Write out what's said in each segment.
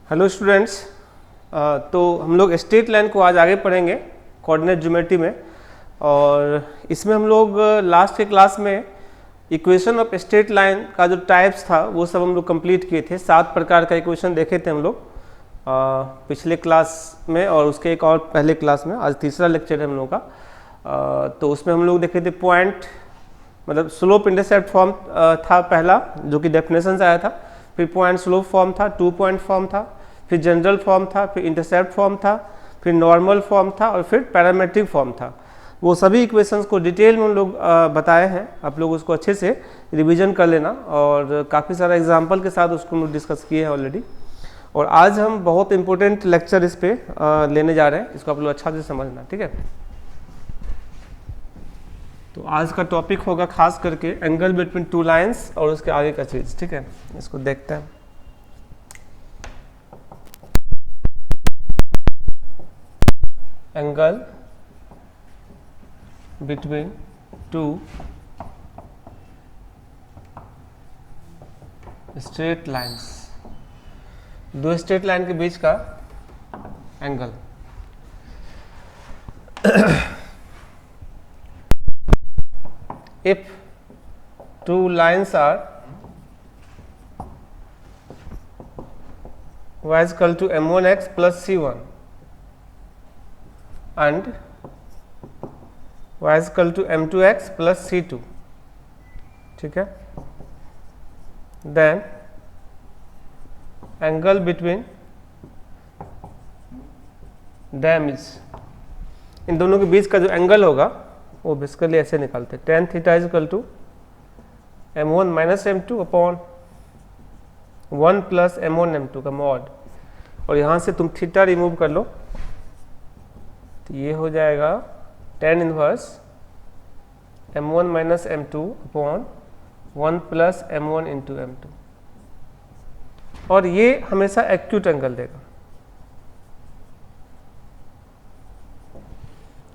Hello students. तो हम लोग स्ट्रेट लाइन को आज आगे पढ़ेंगे कोऑर्डिनेट ज्योमेट्री में। और इसमें हम लोग लास्ट के क्लास में इक्वेशन ऑफ स्ट्रेट लाइन का जो टाइप्स था वो सब हम लोग कंप्लीट किए थे। 7 प्रकार का इक्वेशन देखे थे हम लोग पिछले क्लास में और उसके एक और पहले क्लास में। आज तीसरा लेक्चर है हम लोग का। तो उसमें हम लोग देखे थे पॉइंट मतलब स्लोप इंटरसेप्ट फॉर्म था पहला, जो कि डेफिनेशन से आया था। फिर पॉइंट स्लोप फॉर्म था, 2 पॉइंट फॉर्म था, फिर जनरल फॉर्म था, फिर इंटरसेप्ट फॉर्म था, फिर नॉर्मल फॉर्म था और फिर पैरामेट्रिक फॉर्म था। वो सभी इक्वेशंस को डिटेल में हम लोग बताए हैं। आप लोग उसको अच्छे से रिवीजन कर लेना और काफ़ी सारा एग्जांपल के साथ उसको हम लोग डिस्कस किए हैं ऑलरेडी। और आज हम बहुत इंपॉर्टेंट लेक्चर इस पे लेने जा रहे हैं, इसको आप लोग अच्छा से समझना, ठीक है। तो आज का टॉपिक होगा खास करके एंगल बिटवीन टू लाइंस और उसके आगे का चीज़, ठीक है। इसको देखते हैं। Angle between to straight lines, दो स्ट्रेट लाइन के बीच का angle. If two lines are y is equal to m1x plus c1 and y is equal to m2x plus c2, ठीक है, then angle between them is, इन दोनों के बीच का जो angle होगा वो बेसिकली ऐसे निकालते हैं। Tan theta is equal to m1 minus m2 upon 1 plus m1 m2 का मॉड। और यहाँ से तुम थीटा रिमूव कर लो तो ये हो जाएगा tan inverse m1 minus m2 upon 1 plus m1 into m2। और ये हमेशा एक्यूट एंगल देगा।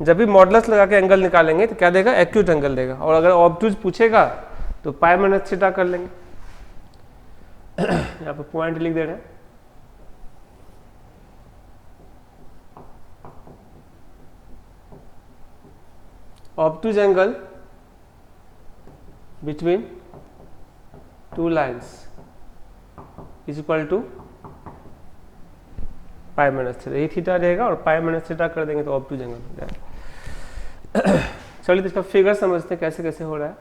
जब भी मॉडुलस लगा के एंगल निकालेंगे तो क्या देगा? एक्यूट एंगल देगा। और अगर ऑब्टूज पूछेगा तो पाई माइनस थीटा कर लेंगे। यहाँ पे पॉइंट लिख दे रहे हैं। Obtuse angle between two lines is equal to pi minus theta. ये थीटा रहेगा और पाई माइनस थीटा कर देंगे तो ऑब्टूज एंगल हो जाएगा। चलिए तो इसका फिगर समझते हैं कैसे कैसे हो रहा है।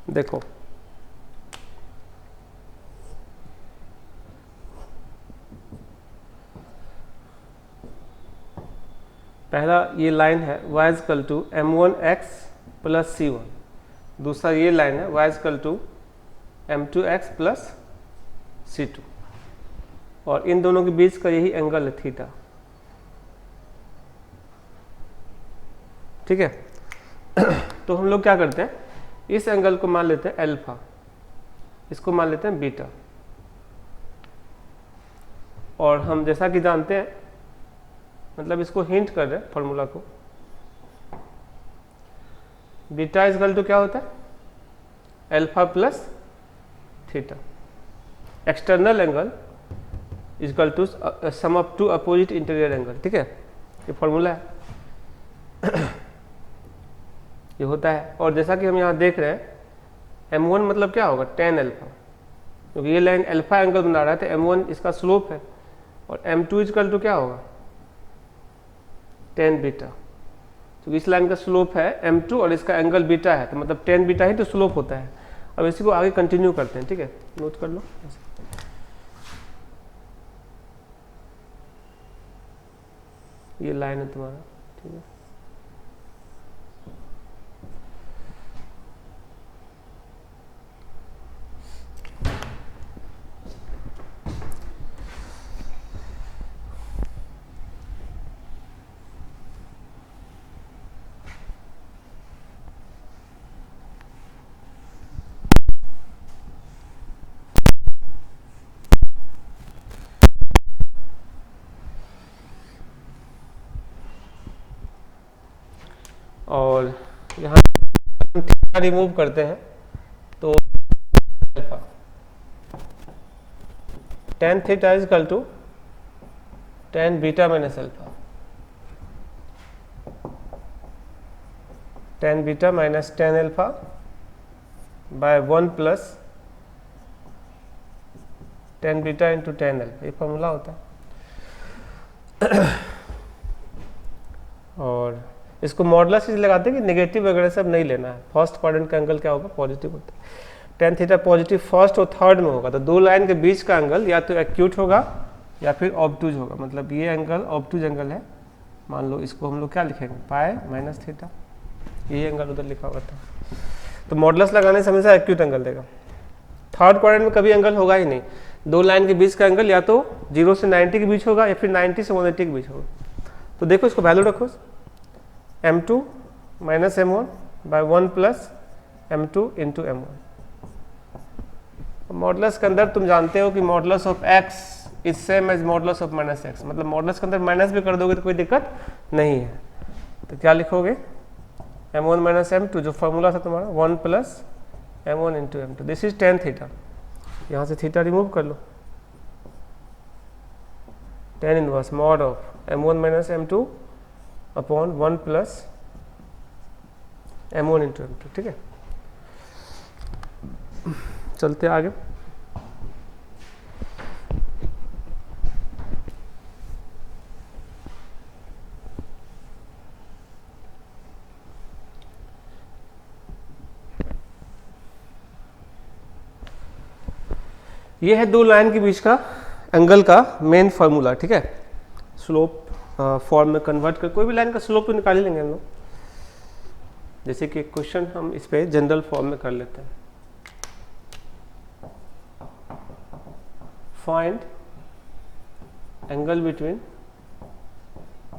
देखो, पहला ये लाइन है y is equal to m1x plus c1। दूसरा ये लाइन है y is equal to m2x plus c2। और इन दोनों के बीच का यही एंगल है थीटा, ठीक है। तो हम लोग क्या करते हैं, इस एंगल को मान लेते हैं अल्फा, इसको मान लेते हैं बीटा। और हम जैसा कि जानते हैं, मतलब इसको हिंट कर रहे हैं फॉर्मूला को, बीटा इज इक्वल टू क्या होता है? Alpha plus theta. External angle is equal to sum of two opposite interior angle, ठीक है। ये फॉर्मूला है। ये होता है। और जैसा कि हम यहाँ देख रहे हैं, m1 मतलब क्या होगा? टेन अल्फा, क्योंकि ये लाइन अल्फा एंगल बना रहा है तो m1 इसका स्लोप है। और m2 इज इक्वल टू क्या होगा? टेन बीटा, क्योंकि इस लाइन का स्लोप है m2 और इसका एंगल बीटा है, तो मतलब टेन बीटा ही तो स्लोप होता है। अब इसी को आगे कंटिन्यू करते हैं, ठीक है। नोट कर लो। ये लाइन है तुम्हारा, ठीक है। और यहाँ रिमूव करते हैं तो alpha tan theta is equal to tan beta minus alpha, tan beta minus tan alpha by 1 plus tan beta into tan alpha, ये फॉर्मूला होता है। और इसको मॉडुलस चीज लगाते हैं कि नेगेटिव वगैरह सब नहीं लेना है। फर्स्ट क्वाड्रेंट का एंगल क्या होगा, पॉजिटिव होता है। tan थीटा पॉजिटिव फर्स्ट और थर्ड में होगा, तो दो लाइन के बीच का एंगल या तो एक्यूट होगा या फिर ऑब्टूज होगा। मतलब ये एंगल ऑब्टूज एंगल है, मान लो इसको हम लोग क्या लिखेंगे, पाई माइनस थीटा, ये एंगल उधर लिखा हुआ था। तो मॉडुलस लगाने से हमेशा एक्यूट एंगल देगा। थर्ड क्वाड्रेंट में कभी एंगल होगा ही नहीं, दो लाइन के बीच का एंगल या तो 0 से 90 के बीच होगा या फिर 90 से 180 के बीच होगा। तो देखो इसको वैल्यू रखो, m2 minus m1 by 1 plus m2 into m1। Modulus के अंदर तुम जानते हो कि modulus of x is same as modulus of minus x, मतलब मॉडुलस के अंदर माइनस भी कर दोगे तो कोई दिक्कत नहीं है। तो क्या लिखोगे, m1 माइनस m2 जो फॉर्मूला था तुम्हारा 1 plus m1 into m2, this is tan theta. यहाँ से थीटा रिमूव कर लो, tan inverse mod of m1 minus m2 upon 1 plus m1 into m2। ठीक है, चलते आगे। ये है दो लाइन के बीच का एंगल का मेन फार्मूला। ठीक है, स्लोप फॉर्म में कन्वर्ट कर कोई भी लाइन का स्लोप तो निकाल ही लेंगे हम लोग। जैसे कि क्वेश्चन हम इस पे जनरल फॉर्म में कर लेते हैं, find angle between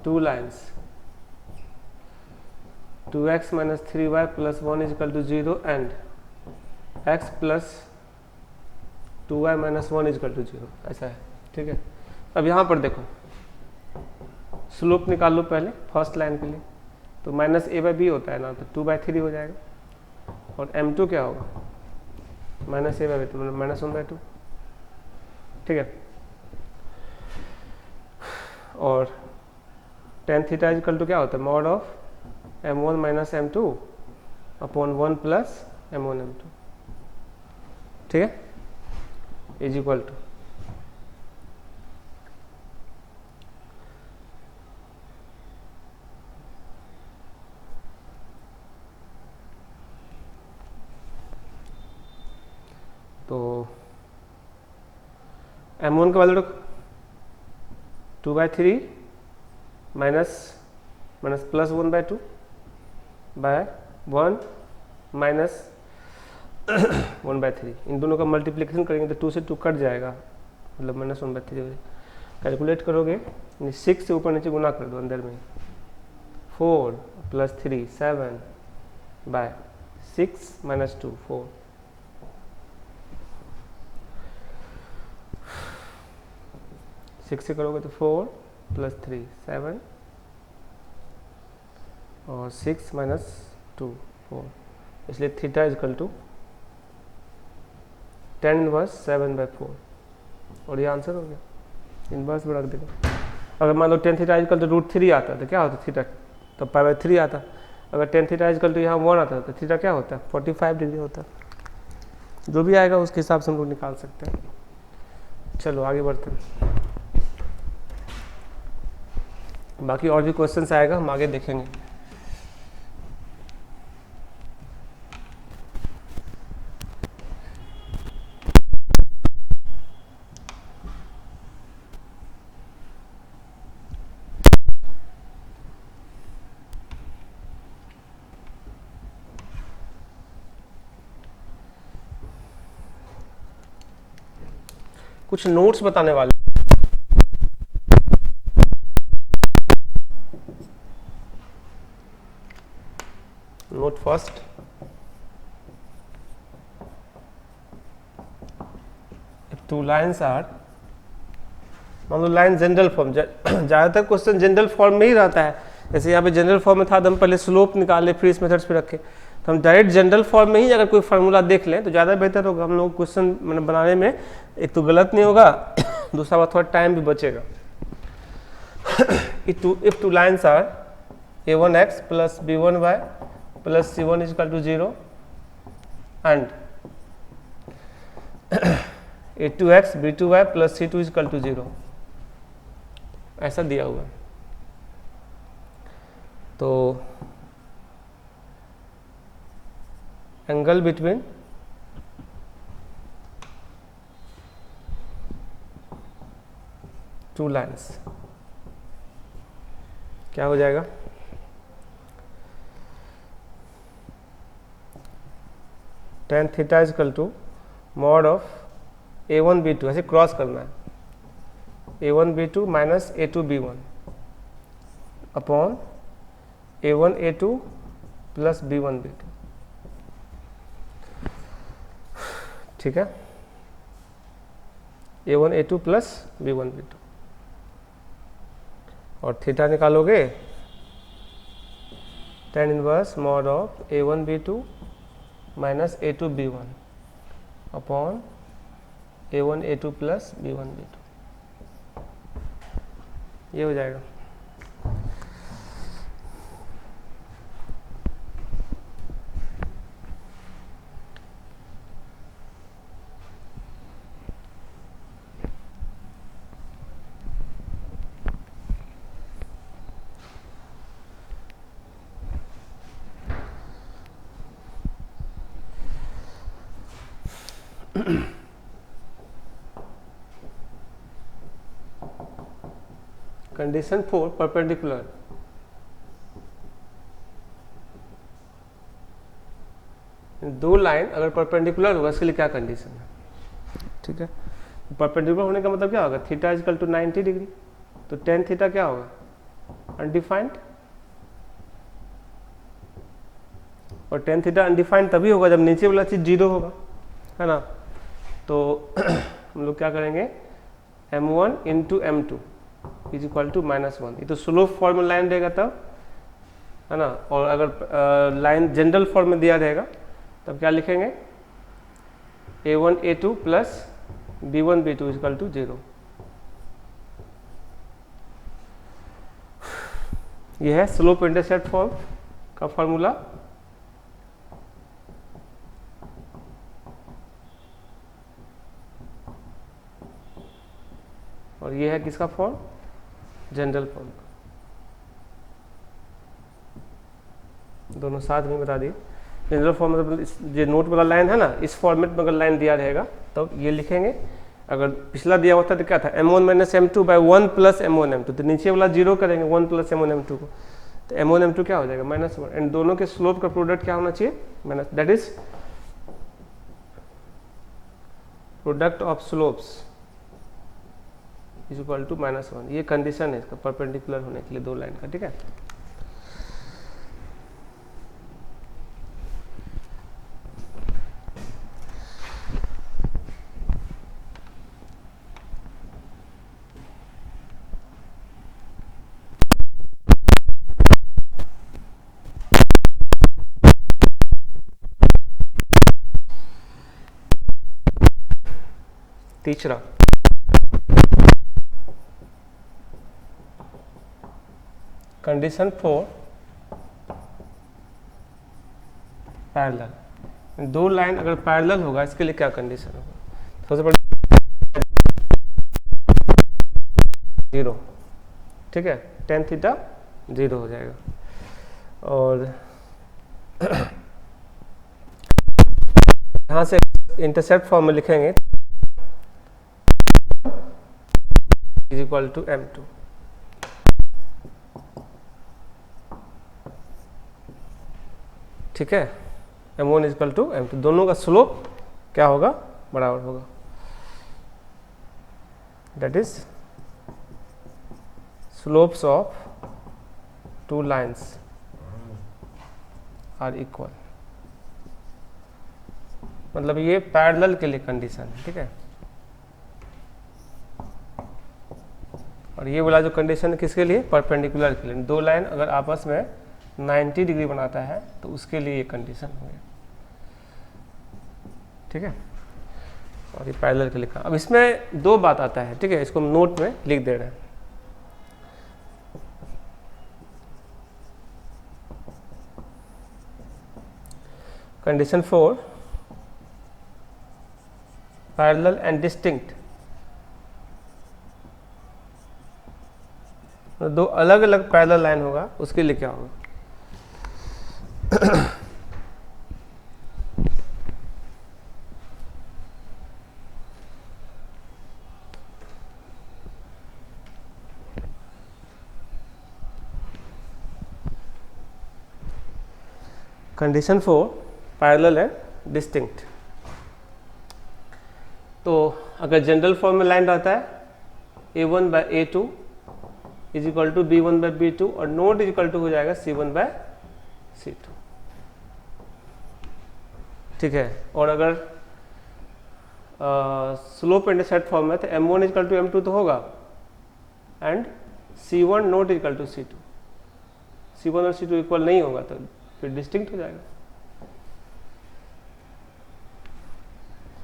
two lines 2x minus 3y plus 1 is equal to 0 and x plus 2y minus 1 is equal to 0, ऐसा है। ठीक है, अब यहाँ पर देखो स्लोप निकाल लो पहले फर्स्ट लाइन के लिए, तो माइनस a बाई बी होता है ना, तो 2/3 हो जाएगा। और m2 क्या होगा, माइनस a बाई बी, तो माइनस 1/2। ठीक है, और tan theta is equal to क्या होता है, mod of m1 minus m2 upon 1 plus m1 m2। ठीक है, इज इक्वल टू तो m1 का वैल्यू रखो 2/3 माइनस प्लस 1/2 बाय 1 माइनस 1/3। इन दोनों का मल्टीप्लिकेशन करेंगे तो 2 से 2 कट जाएगा, मतलब माइनस 1/3 हो जाएगा। कैलकुलेट करोगे 6 से ऊपर नीचे गुना कर दो अंदर में, 4 प्लस 3 7 बाय 6 माइनस 2 4। सिक्स से करोगे तो 4 प्लस 3 7 और 6 माइनस 2 4, इसलिए theta is equal to tan inverse 7/4। और ये आंसर हो गया, इनवर्स में रख देगा। अगर मान लो tan theta is equal to √3 आता तो क्या होता थीटा, तो π/3 आता। अगर tan theta is equal to यहाँ 1 आता तो थीटा क्या होता है 45 डिग्री होता। जो भी आएगा उसके हिसाब से हम लोग निकाल सकते हैं। चलो आगे बढ़ते हैं, बाकी और भी क्वेश्चंस आएगा हम आगे देखेंगे। कुछ नोट्स बताने वाले। Note first, two lines are, मान लो लाइन जनरल फॉर्म, ज़्यादातर क्वेश्चन जनरल फॉर्म में ही रहता है। जैसे यहाँ पे जनरल फॉर्म में था तो हम पहले स्लोप निकाले फिर इस मेथड्स पे रखे। तो हम डायरेक्ट जनरल फॉर्म में ही अगर कोई फार्मूला देख लें तो ज़्यादा बेहतर होगा, हम लोग क्वेश्चन मतलब बनाने में एक तो गलत नहीं होगा, दूसरा बात थोड़ा टाइम भी बचेगा। if two lines are a1x plus b1y plus c1 is equal to 0 and a2x b2y plus c2 is equal to 0, ऐसा दिया हुआ है। तो एंगल बिटवीन टू लाइन्स क्या हो जाएगा? tan theta is equal to mod of a1 b2, ऐसे cross करना है, a1 b2 minus a2 b1 upon a1 a2 plus b1 b2, ठीक है, a1 a2 plus b1 b2, और थीटा निकालोगे tan inverse mod of a1 b2 minus a2 b1 upon a1 a2 plus b1 b2, ये हो जाएगा। Condition 4 perpendicular, दो line अगर perpendicular होगा इसके लिए क्या कंडीशन है, ठीक है। परपेंडिकुलर होने का मतलब क्या होगा? Theta is equal to 90 degree, तो tan थीटा क्या होगा? अनडिफाइंड, और tan थीटा अनडिफाइंड तभी होगा जब नीचे वाला चीज 0 होगा, है ना। तो हम लोग क्या करेंगे, m1 into m2 is equal to -1, ये तो स्लोप फॉर्म में लाइन रहेगा तब, है ना। और अगर लाइन जनरल फॉर्म में दिया रहेगा तब क्या लिखेंगे, a1 a2 plus b1 b2 is equal to 0। यह है स्लोप इंटरसेप्ट फॉर्म का फॉर्मूला। और ये है किसका फॉर्म? जनरल फॉर्म का। दोनों साथ में बता दिए। जनरल फॉर्म मतलब जो नोट वाला लाइन है ना, इस फॉर्मेट में अगर लाइन दिया रहेगा तो ये लिखेंगे। अगर पिछला दिया होता तो क्या था, m1 minus m2 by 1 plus m1 m2, तो नीचे वाला 0 करेंगे 1 प्लस m1 m2 को, तो m1 m2 क्या हो जाएगा? -1। एंड दोनों के स्लोप का प्रोडक्ट क्या होना चाहिए? Minus, that is product of slopes is equal to -1। ये कंडीशन है इसका परपेंडिकुलर होने के लिए दो लाइन का, ठीक है। तीसरा, कंडीशन 4 पैरेलल। दो लाइन अगर पैरेलल होगा इसके लिए क्या कंडीशन होगा? सबसे पहले 0, ठीक है, tan थीटा 0 हो जाएगा। और यहां से इंटरसेप्ट फॉर्म में लिखेंगे इज इक्वल टू m2, ठीक है। m1 is equal to m2, दोनों का स्लोप क्या होगा? बराबर होगा, that is slopes of two lines are equal. मतलब ये पैरेलल के लिए कंडीशन है, ठीक है। और ये वाला जो कंडीशन है किसके लिए? परपेंडिकुलर के लिए। दो लाइन अगर आपस में 90 डिग्री बनाता है तो उसके लिए ये कंडीशन हो गया, ठीक है। और ये पैरेलल के लिखा। अब इसमें दो बात आता है, ठीक है, इसको हम नोट में लिख दे रहे हैं। कंडीशन 4, पैरेलल एंड डिस्टिंक्ट, दो अलग अलग पैरेलल लाइन होगा, उसके लिए क्या होगा? Condition 4, parallel and distinct. तो अगर जनरल फॉर्म में लाइन रहता है A1 by A2 is equal to B1 by B2 और नोट इज इक्वल टू हो जाएगा C1 बाय C2, ठीक है। और अगर स्लोप इंटरसेप्ट फॉर्म में तो M1 is equal to M2 तो होगा and C1 not is equal to C2, C1 और C2 इक्वल नहीं होगा तो फिर डिस्टिंक्ट हो जाएगा।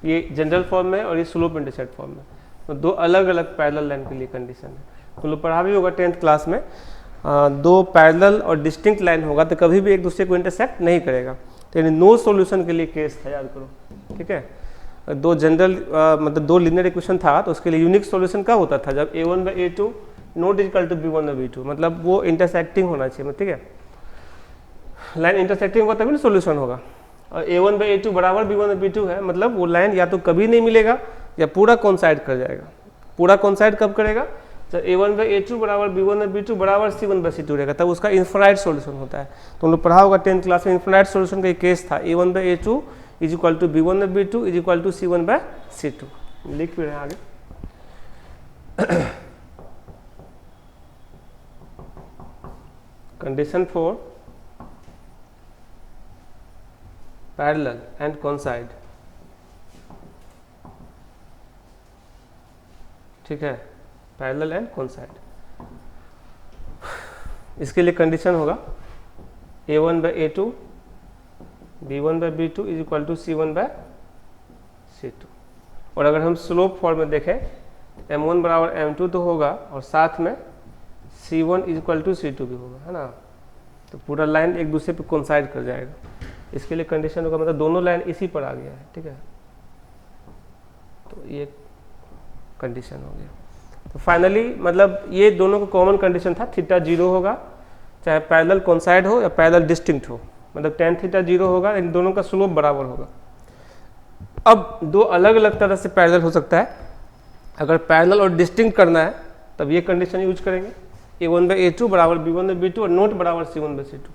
ये जनरल फॉर्म में और ये स्लोप इंटरसेप्ट फॉर्म में, तो दो अलग अलग पैरेलल लाइन के लिए कंडीशन है। तो लोग पढ़ा भी होगा 10th क्लास में, दो पैरेलल और डिस्टिंक्ट लाइन होगा तो कभी भी एक दूसरे को इंटरसेक्ट नहीं करेगा, तो यानी नो सॉल्यूशन के लिए केस था, याद करो, ठीक है। दो जनरल मतलब दो लीनियर इक्वेशन था तो उसके लिए यूनिक सॉल्यूशन कब होता था? जब A1 by A2 not is equal to B1 by B2, मतलब वो इंटरसेक्टिंग होना चाहिए, ठीक है। लाइन इंटरसेक्टिंग होगा तभी ना सॉल्यूशन होगा। और A1 बाई A2 बराबर B1 बाई B2 है, मतलब वो लाइन या तो कभी नहीं मिलेगा या पूरा कॉन्साइड कर जाएगा। पूरा कॉन्साइड कब करेगा? जब A1 बाई A2 बराबर B1 बाई B2 बराबर C1 बाई C2 रहेगा, तब उसका इन्फिनाइट सॉल्यूशन होता है। तो हम लोग पढ़ा होगा 10th क्लास में, इन्फिनाइट सॉल्यूशन का एक केस था A1 by A2 is equal to B1 by B2 is equal to C1 by C2। लिख भी रहे हैं आगे। कंडीशन 4, पैरेलल एंड कोइंसाइड, ठीक है, पैरेलल एंड कोइंसाइड। इसके लिए कंडीशन होगा A1 by A2 B1 by B2 is equal to C1 by C2। और अगर हम स्लोप फॉर्म में देखें M1 बराबर M2 तो होगा और साथ में C1 is equal to C2 भी होगा, है ना। तो पूरा लाइन एक दूसरे पे कोइंसाइड कर जाएगा। इसके लिए कंडीशन होगा, मतलब दोनों लाइन इसी पर आ गया है, ठीक है। तो ये कंडीशन हो गया। तो फाइनली मतलब ये दोनों को कॉमन कंडीशन था, थीटा 0 होगा चाहे पैरेलल कोइंसाइड हो या पैरेलल डिस्टिंक्ट हो, मतलब tan थीटा 0 होगा, इन दोनों का स्लोप बराबर होगा। अब दो अलग अलग तरह से पैरेलल हो सकता है। अगर पैरेलल और डिस्टिंक्ट करना है तब ये कंडीशन यूज करेंगे A1 बाई A2 बराबर B1 बाई B2 और नोट बराबर C1 बाई C2।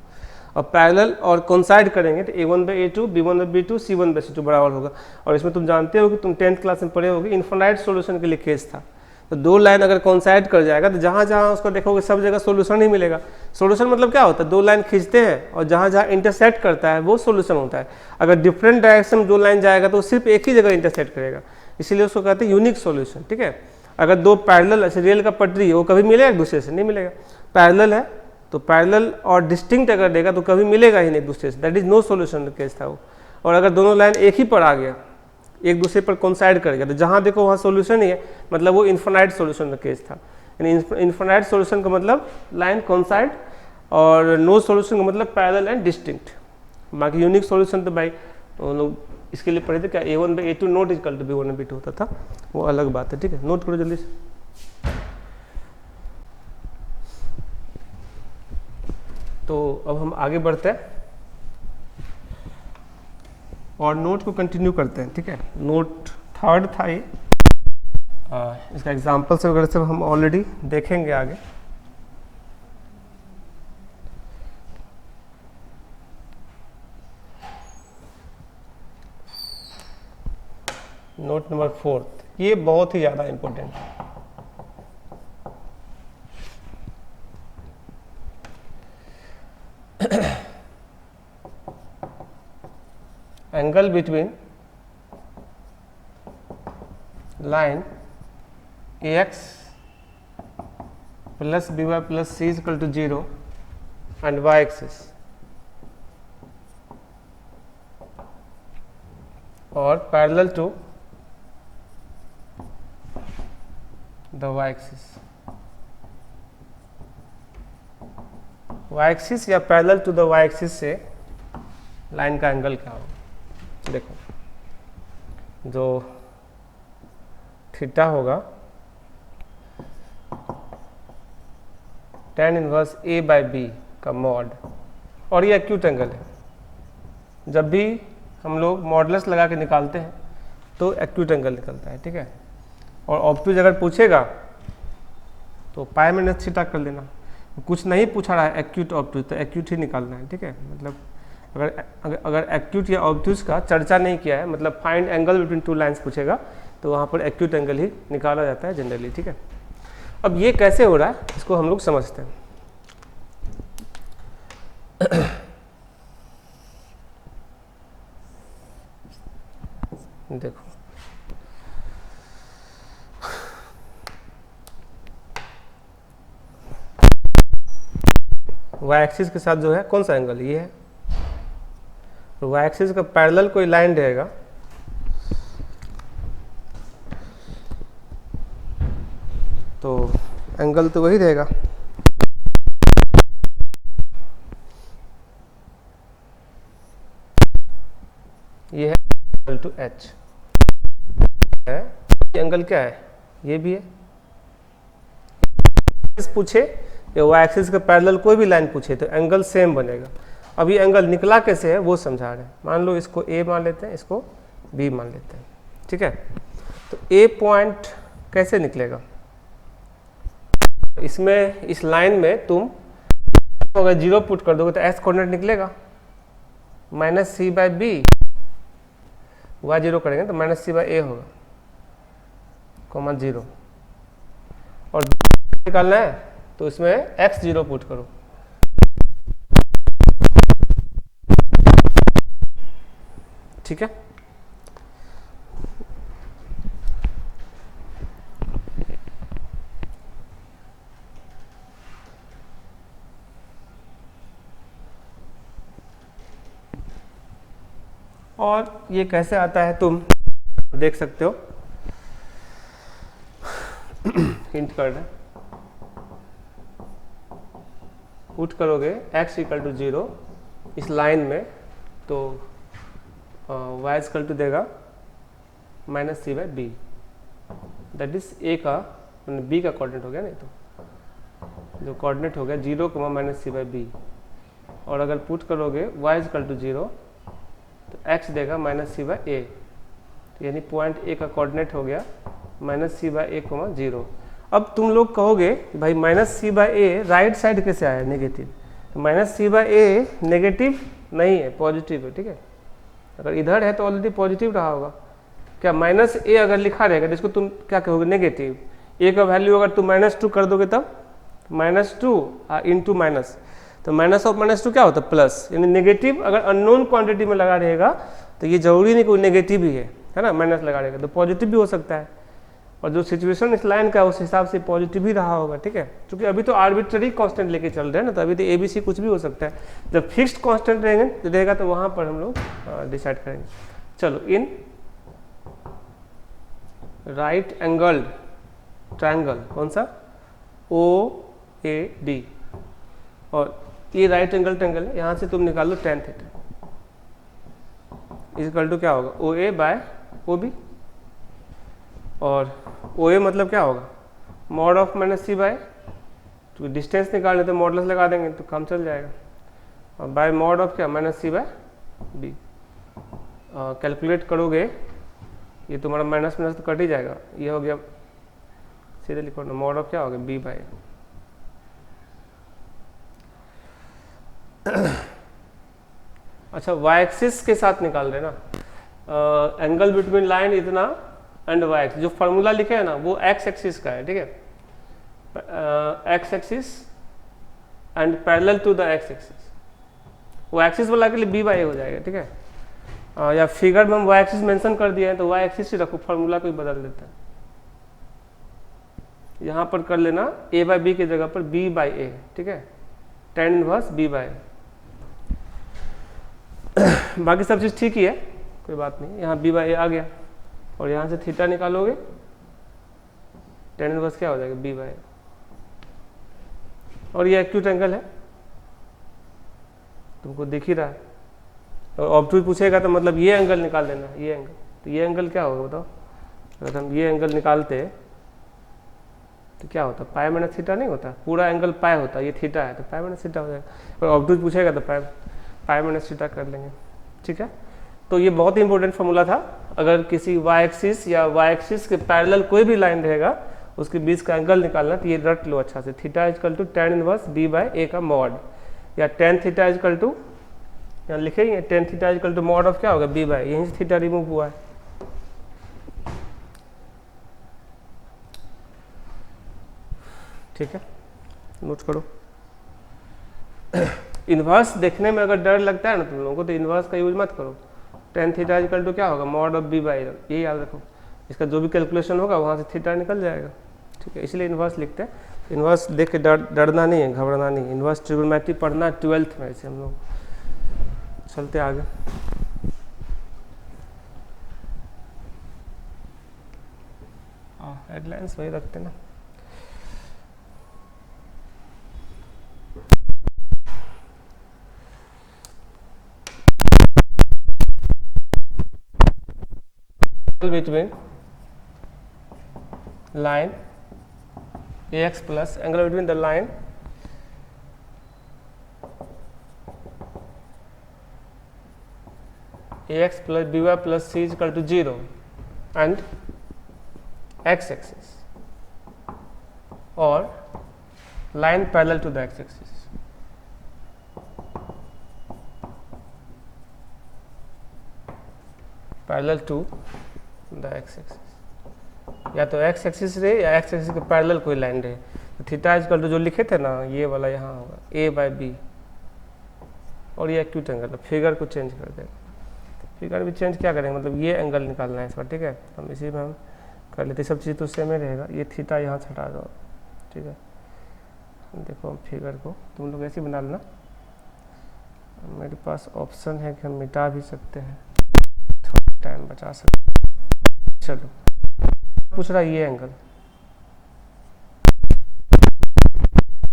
और पैरेलल और कोइंसाइड करेंगे तो A1 by A2 B1 by B2 C1 by C2 बराबर होगा। और इसमें तुम जानते हो कि तुम 10th क्लास में पढ़े होगे, इन्फिनाइट सॉल्यूशन के लिए केस था। तो दो लाइन अगर कोइंसाइड कर जाएगा तो जहाँ जहाँ उसको देखोगे सब जगह सॉल्यूशन ही मिलेगा। सॉल्यूशन मतलब क्या होता है? दो लाइन खींचते हैं और जहाँ जहाँ इंटरसेक्ट करता है वो सॉल्यूशन होता है। अगर डिफरेंट डायरेक्शन में दो लाइन जाएगा तो सिर्फ एक ही जगह इंटरसेक्ट करेगा, इसीलिए उसको कहते हैं यूनिक सॉल्यूशन, ठीक है। अगर दो पैरेलल ऐसे रेल का पटरी है वो कभी मिलेगा एक दूसरे से? नहीं मिलेगा। पैरेलल है तो पैरेलल और डिस्टिंक्ट अगर देगा तो कभी मिलेगा ही नहीं एक दूसरे से, that is no solution case था वो। और अगर दोनों लाइन एक ही पर आ गया, एक दूसरे पर कोइंसाइड कर गया, तो जहाँ देखो वहाँ सॉल्यूशन ही है, मतलब वो इन्फिनाइट सॉल्यूशन का केस था। यानी इन्फिनाइट सॉल्यूशन का मतलब लाइन कोइंसाइड और नो सॉल्यूशन का मतलब पैरेलल एंड डिस्टिंक्ट। बाकी यूनिक सॉल्यूशन तो भाई लोग इसके लिए पढ़े थे क्या, A1 by A2 not is equal to B1 by B2 होता था, वो अलग बात है, ठीक है। नोट करो जल्दी से। तो अब हम आगे बढ़ते हैं और नोट को कंटिन्यू करते हैं, ठीक है। नोट थर्ड था ये, इसका एग्जाम्पल से वगैरह सब हम ऑलरेडी देखेंगे आगे। नोट नंबर 4, ये बहुत ही ज़्यादा इम्पोर्टेंट है। Angle between line AX plus BY plus C is equal to 0 and Y axis और parallel to the Y axis. Y axis या parallel to the Y axis से लाइन का एंगल क्या होगा? देखो जो थीटा होगा tan inverse a by b का मॉड, और ये एक्यूट एंगल है। जब भी हम लोग मॉडुलस लगा के निकालते हैं तो एक्यूट एंगल निकलता है, ठीक है। और ऑब्ट्यूज अगर पूछेगा तो पाई माइनस थीटा कर लेना। कुछ नहीं पूछा रहा है एक्यूट ऑब्ट्यूज तो एक्यूट ही निकालना है, ठीक है। मतलब अगर एक्यूट या ऑब्ट्यूज का चर्चा नहीं किया है, मतलब find angle between two lines पूछेगा तो वहाँ पर एक्यूट एंगल ही निकाला जाता है जनरली, ठीक है। अब ये कैसे हो रहा है इसको हम लोग समझते हैं। देखो वाई एक्सिस के साथ जो है कौन सा एंगल ये है, तो वाई एक्सिस का पैरेलल कोई लाइन रहेगा तो एंगल तो वही रहेगा। ये है इक्वल टू एच है, ये एंगल क्या है, ये भी है। पूछे या वाई एक्सिस का पैरेलल कोई भी लाइन पूछे तो एंगल सेम बनेगा। अब ये एंगल निकला कैसे है वो समझा रहे हैं। मान लो इसको ए मान लेते हैं, इसको बी मान लेते हैं, ठीक है। तो ए पॉइंट कैसे निकलेगा, इसमें इस लाइन में तुम अगर जीरो पुट कर दोगे तो एस कोऑर्डिनेट निकलेगा minus c by b, y zero करेंगे तो माइनस सी बाई ए होगा कॉमा जीरो, और निकालना है तो इसमें एक्स जीरो पुट करो, ठीक है। और ये कैसे आता है तुम देख सकते हो, हिंट कर रहे हैं, पुट करोगे x इक्वल टू 0 इस लाइन में तो y इक्वल टू देगा minus c by b, that is a का b का कोऑर्डिनेट हो गया, नहीं तो जो कोऑर्डिनेट हो गया 0 माइनस सी बाई बी, और अगर पुट करोगे y इक्वल टू 0 तो x देगा माइनस सी बाई ए, यानी पॉइंट ए का कोऑर्डिनेट हो गया minus c by a comma 0। अब तुम लोग कहोगे कि भाई minus c by a right side कैसे आया नेगेटिव, तो minus c by a negative नहीं है, पॉजिटिव है, ठीक है। अगर इधर है तो ऑलरेडी पॉजिटिव रहा होगा। क्या माइनस ए अगर लिखा रहेगा तो इसको तुम क्या कहोगे नेगेटिव, ए का वैल्यू अगर तुम -2 कर दोगे तब -2 इंटू माइनस, तो माइनस ऑफ -2 क्या होता है प्लस, यानी नेगेटिव अगर अननोन क्वांटिटी में लगा रहेगा तो ये जरूरी नहीं कोई नेगेटिव ही है ना, माइनस लगा रहेगा तो पॉजिटिव भी हो सकता है। और जो सिचुएशन इस लाइन का है उस हिसाब से पॉजिटिव ही रहा होगा, ठीक है। क्योंकि अभी तो आर्बिट्ररी कांस्टेंट लेके चल रहे हैं ना, तो अभी तो ए बी सी कुछ भी हो सकता है। जब फिक्स्ड कांस्टेंट रहेगा तो वहां पर हम लोग डिसाइड करेंगे। चलो, इन राइट एंगल्ड ट्रायंगल कौन सा, ओ ए डी, और ये राइट एंगल ट्रायंगल है, यहाँ से तुम निकाल लो tan थीटा इक्वल टू क्या होगा ओ ए बाय ओ बी, और ओ ए मतलब क्या होगा mod of minus c by, तो डिस्टेंस निकालने तो मॉडुलस लगा देंगे तो काम चल जाएगा, और बाय मॉड ऑफ क्या minus c bye B. Calculate करोगे ये तुम्हारा माइनस माइनस तो कट ही जाएगा, ये हो गया सीधे लिखो ना मॉड ऑफ क्या हो गया बी बाय। अच्छा, वाई एक्सिस के साथ निकाल रहे ना, एंगल बिटवीन लाइन इतना एंड वाई एक्सिस, जो फॉर्मूला लिखे है ना वो एक्स एक्सिस का है, ठीक है। X axis and parallel to the x axis, वो एक्सिस वाला के लिए बी बाई ए हो जाएगा, ठीक है। या फिगर में हम वाई एक्सिस मेंशन कर दिए हैं तो वाई एक्सिस ही रखो, फॉर्मूला को ही बदल देता है। यहाँ पर कर लेना ए बाई बी की जगह पर बी बाई ए, ठीक है, tan इनवर्स बी बाई। बाकी सब चीज़ ठीक ही है, कोई बात नहीं, यहाँ बी बाई ए आ गया और यहाँ से थीटा निकालोगे, tan इनवर्स क्या हो जाएगा, बी बाई ए। और ये एक्यूट एंगल है, तुमको दिख ही रहा है। और ऑब्टूज पूछेगा तो मतलब ये एंगल निकाल देना, ये एंगल। तो ये एंगल क्या होगा बताओ, अगर हम ये एंगल निकालते तो क्या होता, पाई माइनस थीटा नहीं होता, पूरा एंगल पाई होता, ये थीटा है तो पाई माइनस थीटा हो जाएगा। और ऑब्टूज पूछेगा तो पाई माइनस थीटा कर लेंगे, ठीक है। तो ये बहुत ही इंपॉर्टेंट फॉर्मूला था। अगर किसी वाई एक्सिस या वाई एक्सिस के पैरेलल कोई भी लाइन रहेगा, उसके बीच का एंगल निकालना, तो ये रट लो अच्छा से, theta is equal to tan inverse b by a का मॉड, या tan थीटा इजकल टू, यहाँ लिखेंगे tan theta is equal to mod of क्या होगा, बी बाई, यहीं से थीटा रिमूव हुआ है, ठीक है, नोट करो। इन्वर्स देखने में अगर डर लगता है ना तुम लोगों को, तो इन्वर्स का यूज मत करो। tan थीटा इजकल टू क्या होगा, मॉड ऑफ बी बाई, ये याद रखो। इसका जो भी कैलकुलेशन होगा वहाँ से थीटा निकल जाएगा, ठीक है, इसलिए इन्वर्स लिखते हैं। इन्वर्स देख के डरना नहीं है, घबराना नहीं है। इन्वर्स ट्रिगोनोमेट्री पढ़ना 12th में से हम लोग। चलते आगे। हेडलाइंस वही रखते ना। between line ax plus angle between the line ax plus by plus c is equal to 0 and x axis or line parallel to the x axis. Parallel to the x axis, या तो x axis रहे या x axis के parallel कोई line रहे। तो theta is equal to जो लिखे थे ना, ये वाला यहाँ होगा ए बाई बी, और ये एक्यूट एंगल है। फिगर को चेंज कर देगा, फिगर भी चेंज क्या करेंगे, मतलब ये एंगल निकालना है इस बार, ठीक है। हम इसी में हम कर लेते, सब चीज़ तो सेम ही रहेगा। ये थीटा यहाँ से हटा दो, ठीक है। देखो हम फिगर को तुम लोग ऐसे बना लेना, मेरे पास ऑप्शन है कि हम मिटा भी सकते हैं, टाइम बचा सकते। चलो पूछ रहा ये एंगल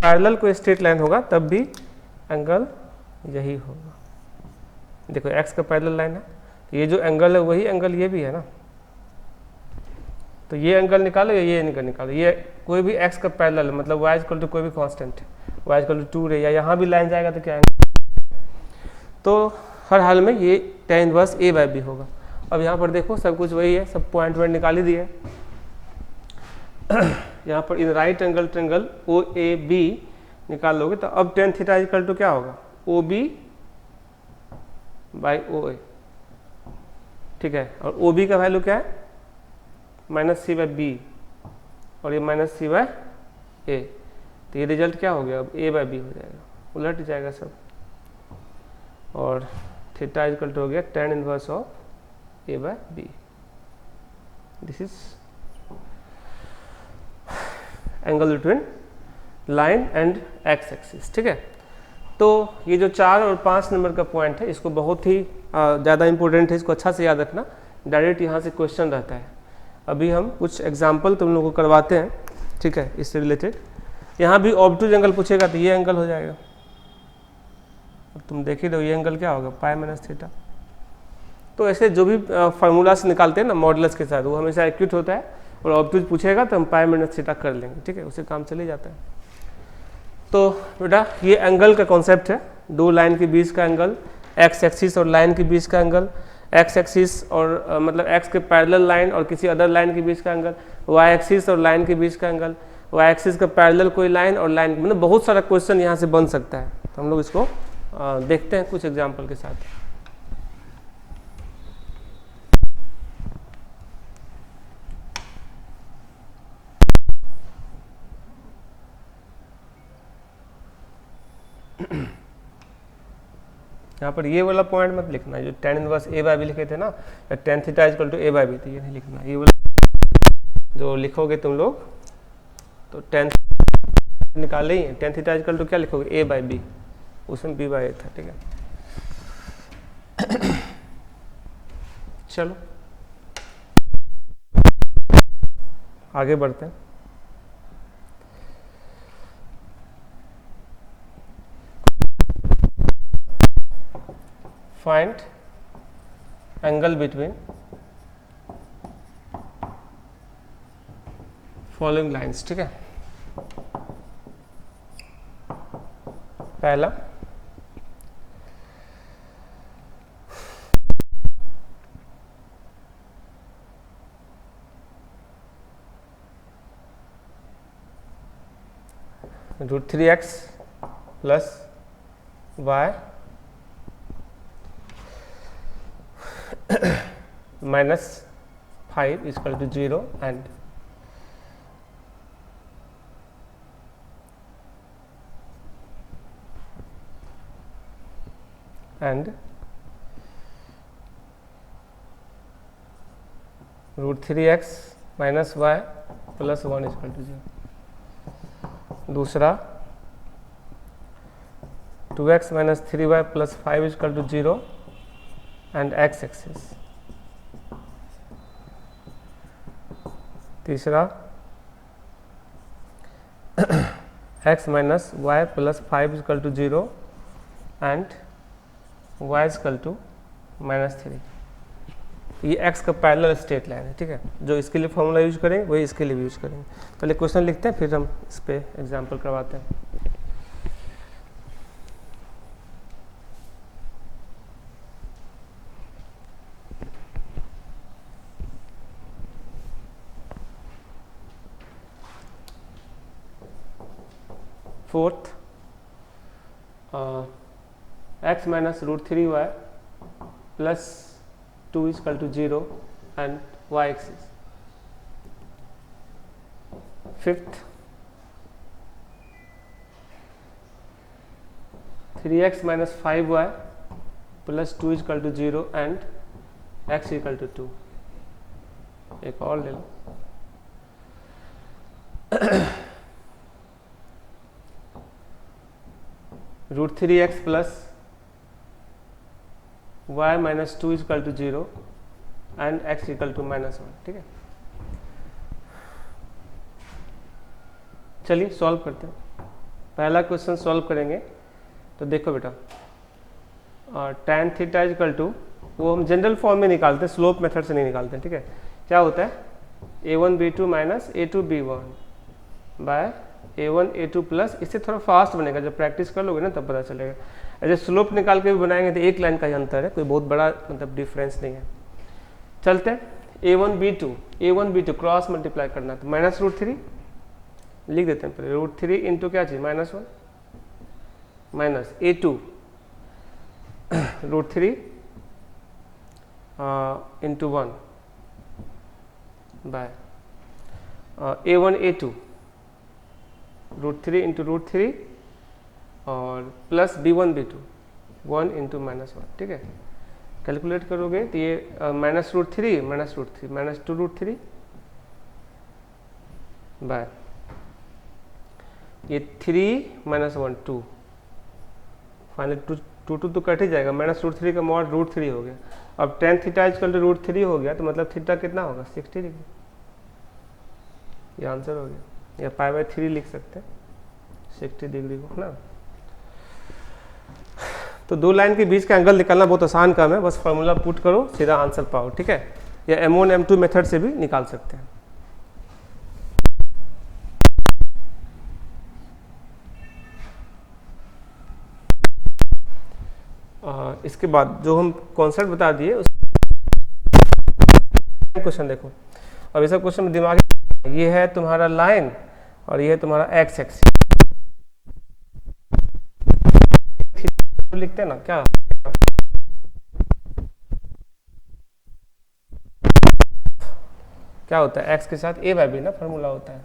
पैरेलल कोई स्ट्रेट लाइन होगा तब भी एंगल यही होगा। देखो एक्स का पैरेलल लाइन है, तो ये जो एंगल है वही एंगल ये भी है ना, तो ये एंगल निकालो या ये एंगल निकालो, ये कोई भी एक्स का पैरेलल मतलब वाई इक्वल टू कोई भी कांस्टेंट है, वाई इक्वल टू 2 रहे, या यहाँ भी लाइन जाएगा तो क्या एंगल, तो हर हाल में ये tan inverse a by b होगा। अब यहाँ पर देखो सब कुछ वही है, सब पॉइंट निकाल ही दिए। यहाँ पर in right angle triangle O A B निकाल लोगे तो अब tan थीटा इक्वल टू क्या होगा, ओ बी बाई ओ ए, ठीक है। और ओ बी का वैल्यू क्या है, माइनस सी बाई बी, और ये माइनस सी बाई ए, तो ये रिजल्ट क्या हो गया, अब ए बाई बी हो जाएगा, उलट जाएगा सब। और थीटा इक्वल टू हो गया tan inverse of a by b. This is angle between line and x axis, ठीक है। तो ये जो 4 और 5 नंबर का पॉइंट है, इसको बहुत ही ज़्यादा इंपॉर्टेंट है, इसको अच्छा से याद रखना, डायरेक्ट यहाँ से क्वेश्चन रहता है। अभी हम कुछ एग्जाम्पल तुम लोगों को करवाते हैं, ठीक है, इससे रिलेटेड। यहाँ भी ऑब्टूज एंगल पूछेगा तो ये एंगल हो जाएगा, अब तुम देख ही लो, ये एंगल क्या होगा, पाई माइनस थीटा। तो ऐसे जो भी फार्मूला से निकालते हैं ना मॉडुलस के साथ, वो हमेशा एक्यूट होता है, और ऑब्टूज पूछेगा तो हम पाई माइनस थीटा कर लेंगे, ठीक है, उससे काम चले जाता है। तो बेटा ये एंगल का कॉन्सेप्ट है, दो लाइन के बीच का एंगल, एक्स एक्सिस और लाइन के बीच का एंगल, एक्स एक्सिस और मतलब एक्स के पैरेलल लाइन और किसी अदर लाइन के बीच का एंगल, वाई एक्सिस और लाइन के बीच का एंगल, वाई एक्सिस का पैरेलल कोई लाइन और लाइन, मतलब बहुत सारा क्वेश्चन यहाँ से बन सकता है। तो हम लोग इसको देखते हैं कुछ एग्जाम्पल के साथ। यहाँ पर ये वाला पॉइंट मत लिखना, जो tan inverse a by b लिखे थे ना, या tan theta equal to a by b, तो ये नहीं लिखना। ये वाला जो लिखोगे तुम लोग तो tan निकाले ही, tan थीटा इक्वल टू क्या लिखोगे, ए बाई बी, उसमें बी बाई ए था, ठीक है। चलो आगे बढ़ते हैं। Find angle between following lines. ठीक है, पहला √3x plus y minus 5 is equal to 0 and √3x minus y plus 1 is equal to 0। दूसरा 2x minus 3y plus 5 is equal to 0 and x axis। तीसरा x minus y plus 5 is equal to 0 and y is equal to -3। ये x का parallel straight line है। ठीक है, जो इसके लिए फॉर्मूला यूज करेंगे वही इसके लिए भी यूज करेंगे। पहले क्वेश्चन लिखते हैं, फिर हम इस पे एग्जांपल करवाते हैं। Fourth x minus √3y plus 2 is equal to 0 and y axis। Fifth 3x minus 5y plus 2 is equal to 0 and x equal to 2। एक और ले लो √3x plus y minus 2 is equal to 0 and x equal to -1। ठीक है, चलिए solve करते हैं। पहला question solve करेंगे तो देखो बेटा, tan theta is equal to, वो हम जनरल फॉर्म में निकालते हैं, स्लोप मेथड से नहीं निकालते हैं। ठीक है, क्या होता है a1 b2 minus a2 b1 bye a1 a2 plus, इससे थोड़ा फास्ट बनेगा, जब प्रैक्टिस कर लोगे ना तब पता चलेगा। ऐसे स्लोप निकाल के भी बनाएंगे तो एक लाइन का ही अंतर है, कोई बहुत बड़ा मतलब डिफरेंस नहीं है। चलते हैं a1 b2 क्रॉस मल्टीप्लाई करना है तो -√3 लिख देते हैं पहले, √3 इंटू क्या चाहिए -1 minus a2 √3 into 1 bye a1 a2 √3 into √3 और प्लस b1 b2 1 इंटू -1। ठीक है, कैलकुलेट करोगे तो ये -√3 -2√3 बाय ये 3 -1 2, फाइनल 2 तो कट ही जाएगा, -√3 का मॉड √3 हो गया। अब tan theta is equal to √3 हो गया तो मतलब थीटा कितना होगा 60 डिग्री, ये आंसर हो गया। या π/3 लिख सकते हैं 60 डिग्री को ना। तो दो लाइन के बीच का एंगल निकालना बहुत आसान काम है, बस फार्मूला पुट करो सीधा आंसर पाओ। ठीक है, या M1 M2 मेथड से भी निकाल सकते हैं। इसके बाद जो हम कॉन्सेप्ट बता दिए उस क्वेश्चन देखो। अब ये सब क्वेश्चन दिमाग, ये है तुम्हारा लाइन और ये है तुम्हारा एक्स एक्सिस, लिखते हैं ना क्या, क्या होता है x के साथ a/b ना फॉर्मूला होता है,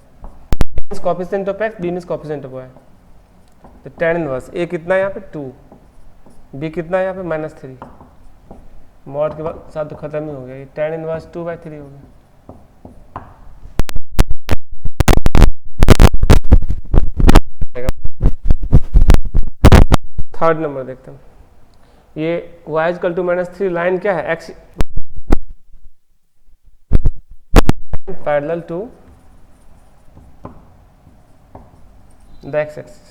coefficient of x, b coefficient of y। तो tan इनवर्स a कितना है यहाँ पे 2, b कितना है यहाँ पे -3, मॉड के बाद साथ तो खत्म ही हो गया, ये tan इनवर्स 2/3 हो गया। थर्ड नंबर देखते हैं, ये y इक्वल टू -3 लाइन क्या है x parallel to the x axis.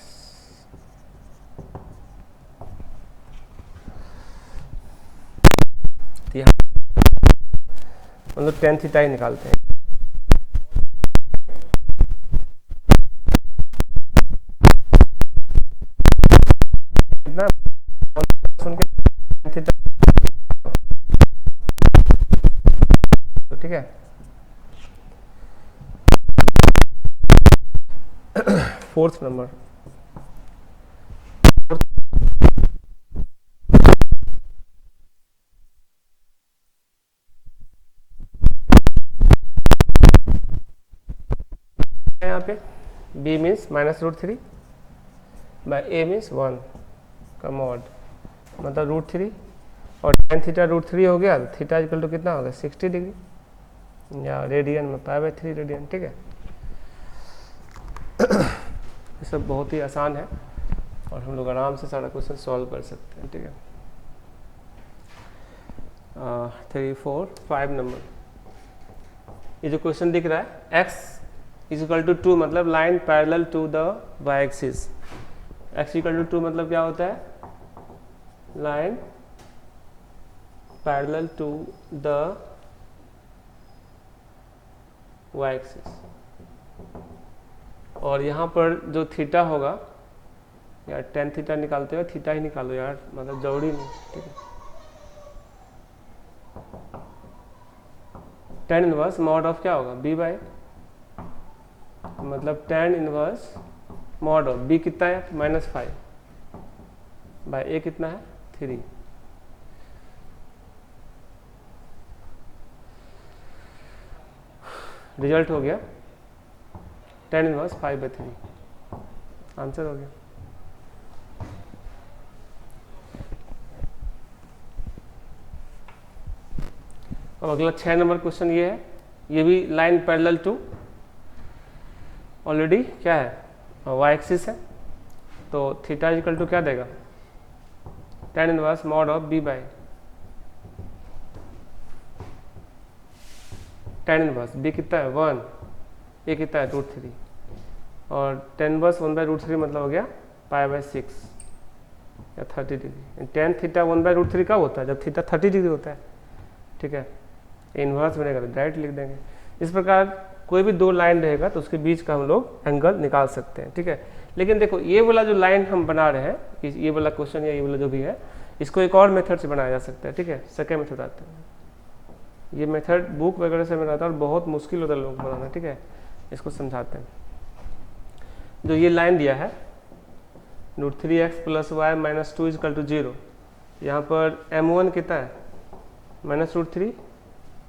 मतलब tan थीटा ही निकालते हैं। कितना सुन के tan थीटा, ठीक है। फोर्थ नंबर, यहाँ पे b means -√3 by a means 1 का मॉड, मतलब √3, और tan थीटा √3 हो गया, तो थीटा इक्वल टू कितना हो गया 60 डिग्री, या रेडियन में π/3 रेडियन, ठीक है। ये सब बहुत ही आसान है और हम लोग आराम से सारा क्वेश्चन सॉल्व कर सकते हैं, ठीक है। 3, 4, 5 नंबर, ये जो क्वेश्चन दिख रहा है x इक्वल टू 2 मतलब line parallel to the Y axis. x equal to 2 मतलब क्या होता है, line parallel to the Y axis, और यहाँ पर जो थीटा होगा, यार tan थीटा निकालते हो, थीटा ही निकालो यार, मतलब जरूरी नहीं, ठीक है। tan इनवर्स मॉड ऑफ क्या होगा b बाय, मतलब tan inverse mod of b कितना है -5 बाय a कितना है 3। रिजल्ट हो गया tan इनवर्स 5/3, आंसर हो गया। अब अगला 6 नंबर क्वेश्चन ये है, ये भी लाइन पैरेलल टू ऑलरेडी क्या है वाई एक्सिस है, तो थीटा इक्वल टू क्या देगा, tan inverse mod of b by tan inverse b कितना है 1, a कितना है √3, और tan इनवर्स 1/√3 मतलब हो गया π/6 या 30 डिग्री। tan थीटा 1/√3 कब होता है, जब थीटा 30 डिग्री होता है, ठीक है। इन्वर्स बनेगा तो डायरेक्ट लिख देंगे। इस प्रकार कोई भी दो लाइन रहेगा तो उसके बीच का हम लोग एंगल निकाल सकते हैं, ठीक है। लेकिन देखो ये वाला जो लाइन हम बना रहे हैं, कि ये वाला क्वेश्चन या ये वाला जो भी है, इसको एक और मेथड से बनाया जा सकता है, ठीक है। सेकेंड मेथड आते हैं, ये मेथड बुक वगैरह से बनाता है और बहुत मुश्किल होता है लोग बनाना, ठीक है। इसको समझाते हैं। जो ये लाइन दिया है √3x + y - 2 = 0, यहाँ पर m1 कितना है -√3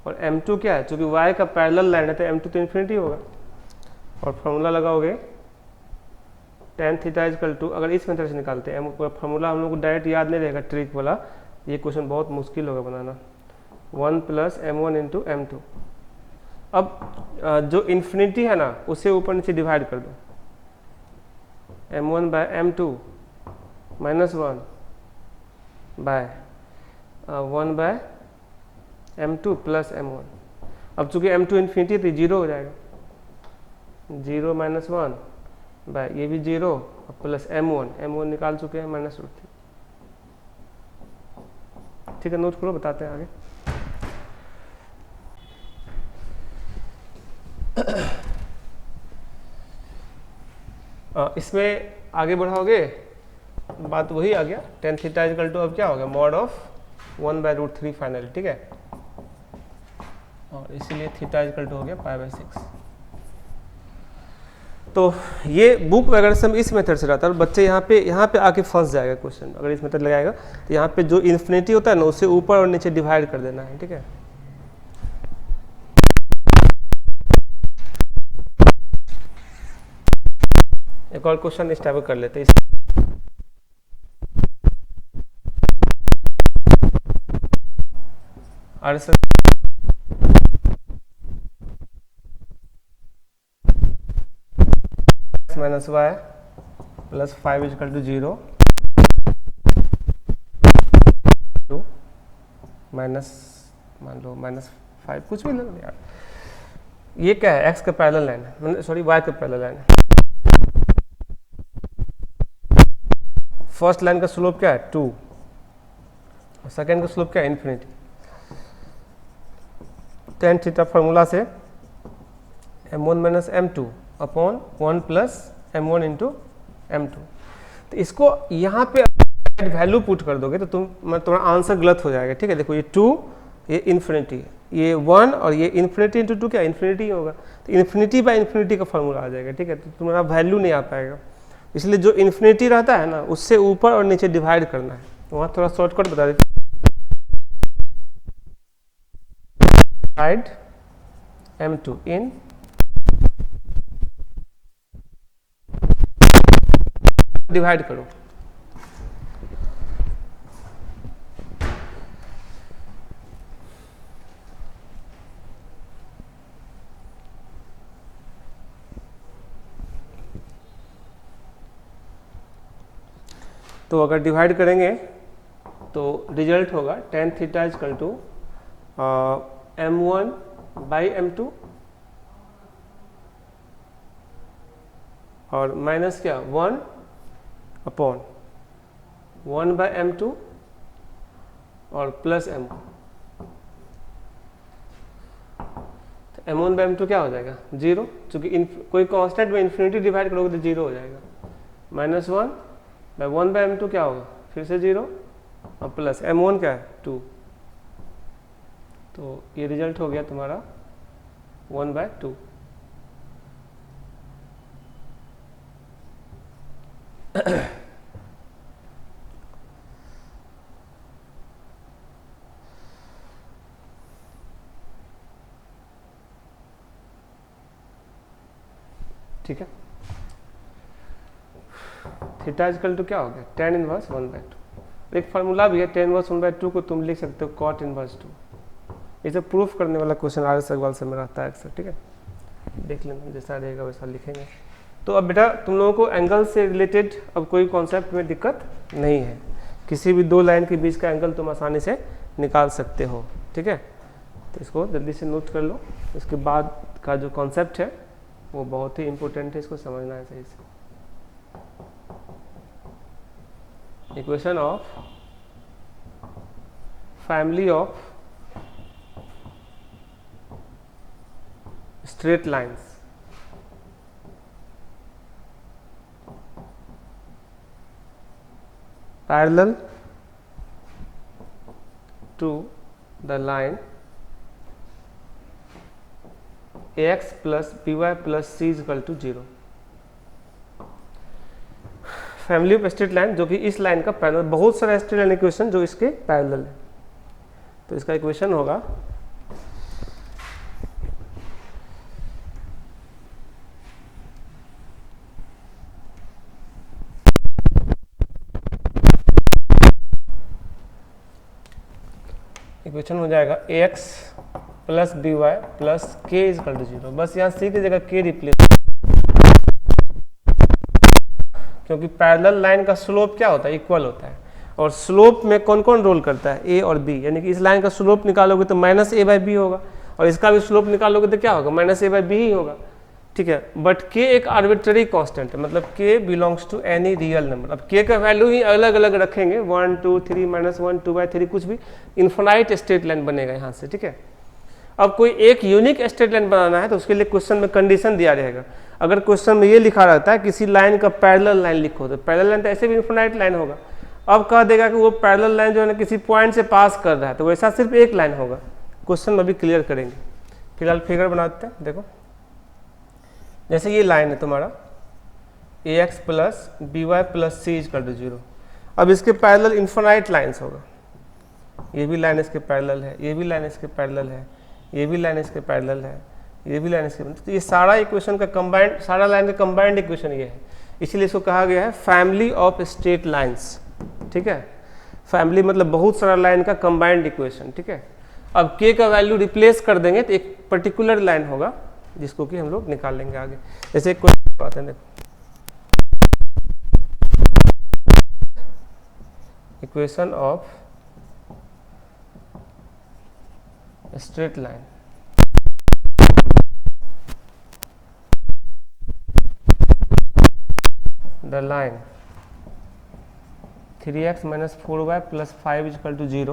और m2 क्या है, चूंकि y का पैरेलल लाइन है तो m2 तो इन्फिनिटी होगा, और फॉर्मूला लगाओगे tan थीटा इक्वल टू, अगर इस मेथड से निकालते हैं, फॉर्मूला हम लोग को डायरेक्ट याद नहीं रहेगा, ट्रिक वाला, ये क्वेश्चन बहुत मुश्किल होगा बनाना। 1 + m1 × m2। अब जो इन्फिनिटी है ना उसे ऊपर नीचे डिवाइड कर दो, m1 / m2 - 1 / 1 / m2 + m1। अब चूंकि m2 इन्फिनिटी तो 0 हो जाएगा, 0 - 1 बाय ये भी 0 प्लस m1 निकाल चुके हैं -√3, ठीक है। नोट करो, बताते हैं आगे। इसमें आगे बढ़ाओगे बात वही आ गया, tan थीटा इक्वल टू अब क्या होगा मॉड ऑफ 1/√3 फाइनल, ठीक है। और इसीलिए थीटा इक्वल टू हो गया π/6। तो ये बुक वगैरह सब इस मेथड से रहता है, और बच्चे यहाँ पे आके फंस जाएगा क्वेश्चन, अगर इस मेथड लगाएगा तो यहाँ पे जो इन्फिनिटी होता है ना उसे ऊपर और नीचे डिवाइड कर देना है, ठीक है। एक और क्वेश्चन इस टाइप कर लेते हैं। -y + 5 = 0 मान लो -5 कुछ भी ले लो यार, ये क्या है, एक्स का पैरेलल लाइन है, सॉरी वाई का पैरेलल लाइन है। फर्स्ट लाइन का स्लोप क्या है 2 और सेकेंड का स्लोप क्या है इन्फिनिटी। टेन थीटा फार्मूला से m1 minus m2 upon 1 plus m1 into m2। तो इसको यहाँ पे वैल्यू पुट कर दोगे तो तुम्हारा आंसर गलत हो जाएगा, ठीक है। देखो ये 2, ये इन्फिनिटी, ये 1 और ये इन्फिनिटी इंटू 2 क्या इन्फिनिटी होगा, तो इन्फिनिटी बाय इन्फिनिटी का फार्मूला आ जाएगा, ठीक है। तो तुम्हारा वैल्यू नहीं आ पाएगा, इसलिए जो इन्फिनिटी रहता है ना उससे ऊपर और नीचे डिवाइड करना है। वहाँ थोड़ा शॉर्टकट बता देते, डिवाइड m2 इन डिवाइड करो। तो अगर डिवाइड करेंगे तो रिजल्ट होगा tan theta is equal to m1 by m2 और माइनस क्या 1 अपॉन 1 बाई m2 और प्लस m1। तो m1 बाई m2 क्या हो जाएगा 0, चूंकि कोई कांस्टेंट में इन्फिनिटी डिवाइड करोगे तो 0 हो जाएगा। माइनस 1 बाई 1 बाई m2 क्या होगा फिर से 0 और प्लस m1 क्या है 2। तो ये रिजल्ट हो गया तुम्हारा 1 बाय 2। ठीक है, थीटा इजकल टू क्या हो गया tan इनवर्स 1/2। एक फार्मूला भी है tan इनवर्स 1/2 को तुम लिख सकते हो cot इनवर्स 2। इसे प्रूफ करने वाला क्वेश्चन आर एस अग्रवाल से में रहता है अक्सर, ठीक है, देख लेना जैसा रहेगा वैसा लिखेंगे। तो अब बेटा तुम लोगों को एंगल से रिलेटेड अब कोई कॉन्सेप्ट में दिक्कत नहीं है, किसी भी दो लाइन के बीच का एंगल तुम आसानी से निकाल सकते हो, ठीक है। तो इसको जल्दी से नोट कर लो, इसके बाद का जो कॉन्सेप्ट है वो बहुत ही इंपॉर्टेंट है, इसको समझना है सही से। Equation of family of straight lines parallel to the line ax plus by plus c is equal to 0। Family of straight line जो कि इस लाइन का पैरेलल, बहुत सारा स्ट्रेट लाइन इक्वेशन जो इसके पैरेलल है, तो इसका इक्वेशन होगा इक्वेशन हो जाएगा ax plus by plus k is equal to 0। बस यहाँ c की जगह k रिप्लेस, क्योंकि पैरेलल लाइन का स्लोप क्या होता है इक्वल होता है, और स्लोप में कौन कौन रोल करता है a और b, यानी कि इस लाइन का स्लोप निकालोगे तो माइनस a बाई बी होगा और इसका भी स्लोप निकालोगे तो क्या होगा माइनस a बाई बी ही होगा, ठीक है। बट k एक आर्बिट्ररी कांस्टेंट है, मतलब k belongs to any real number. अब k का वैल्यू ही अलग अलग रखेंगे 1 2 3 माइनस 1 2/3 कुछ भी, इन्फिनाइट स्ट्रेट लाइन बनेगा यहाँ से, ठीक है। अब कोई एक यूनिक स्ट्रेट लाइन बनाना है तो उसके लिए क्वेश्चन में कंडीशन दिया रहेगा। अगर क्वेश्चन में ये लिखा रहता है किसी लाइन का पैरेलल लाइन लिखो, तो पैरेलल लाइन तो ऐसे भी इन्फिनाइट लाइन होगा। अब कह देगा कि वो पैरेलल लाइन जो है ना किसी पॉइंट से पास कर रहा है, तो वैसा सिर्फ एक लाइन होगा। क्वेश्चन में अभी क्लियर करेंगे, फिलहाल फिगर बनाते हैं। देखो जैसे ये लाइन है तुम्हारा ax plus by plus c equal to 0। अब इसके पैरेलल इन्फिनाइट लाइन्स होगा, ये भी लाइन इसके पैरेलल है, ये भी लाइन इसके पैरेलल है, ये भी लाइन इसके पैरेलल है, ये भी लाइन इसके, तो ये सारा इक्वेशन का कंबाइंड, सारा लाइन का कंबाइंड इक्वेशन ये है, इसीलिए इसको कहा गया है फैमिली ऑफ स्ट्रेट लाइन्स, ठीक है। फैमिली मतलब बहुत सारा लाइन का कंबाइंड इक्वेशन, ठीक है। अब k का वैल्यू रिप्लेस कर देंगे तो एक पर्टिकुलर लाइन होगा जिसको कि हम लोग निकाल लेंगे आगे। जैसे क्वेश्चन बात है, देखो equation of straight line the line 3x minus 4y plus 5 is equal to 0.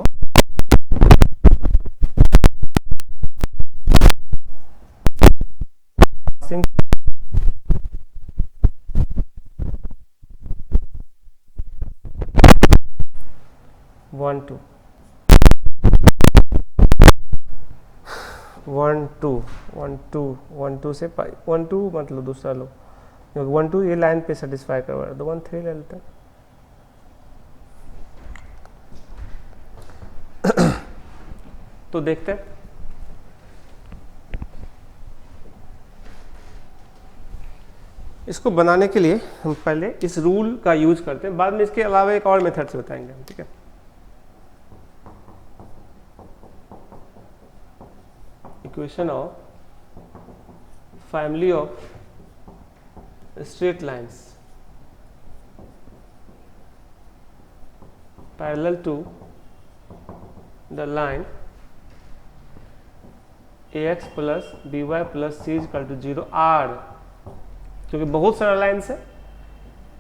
One two से 1 2 मतलब दूसरा लो, 1 2 ये लाइन पे सेटिस्फाई करवा रहा है, तो 1 3 ले लेते हैं। तो देखते हैं, इसको बनाने के लिए हम पहले इस रूल का यूज करते हैं, बाद में इसके अलावा एक और मेथड से बताएंगे हम, ठीक है। Equation of family of straight lines parallel to the line ax plus b y plus c equal to 0 are, क्योंकि बहुत सारा लाइन्स है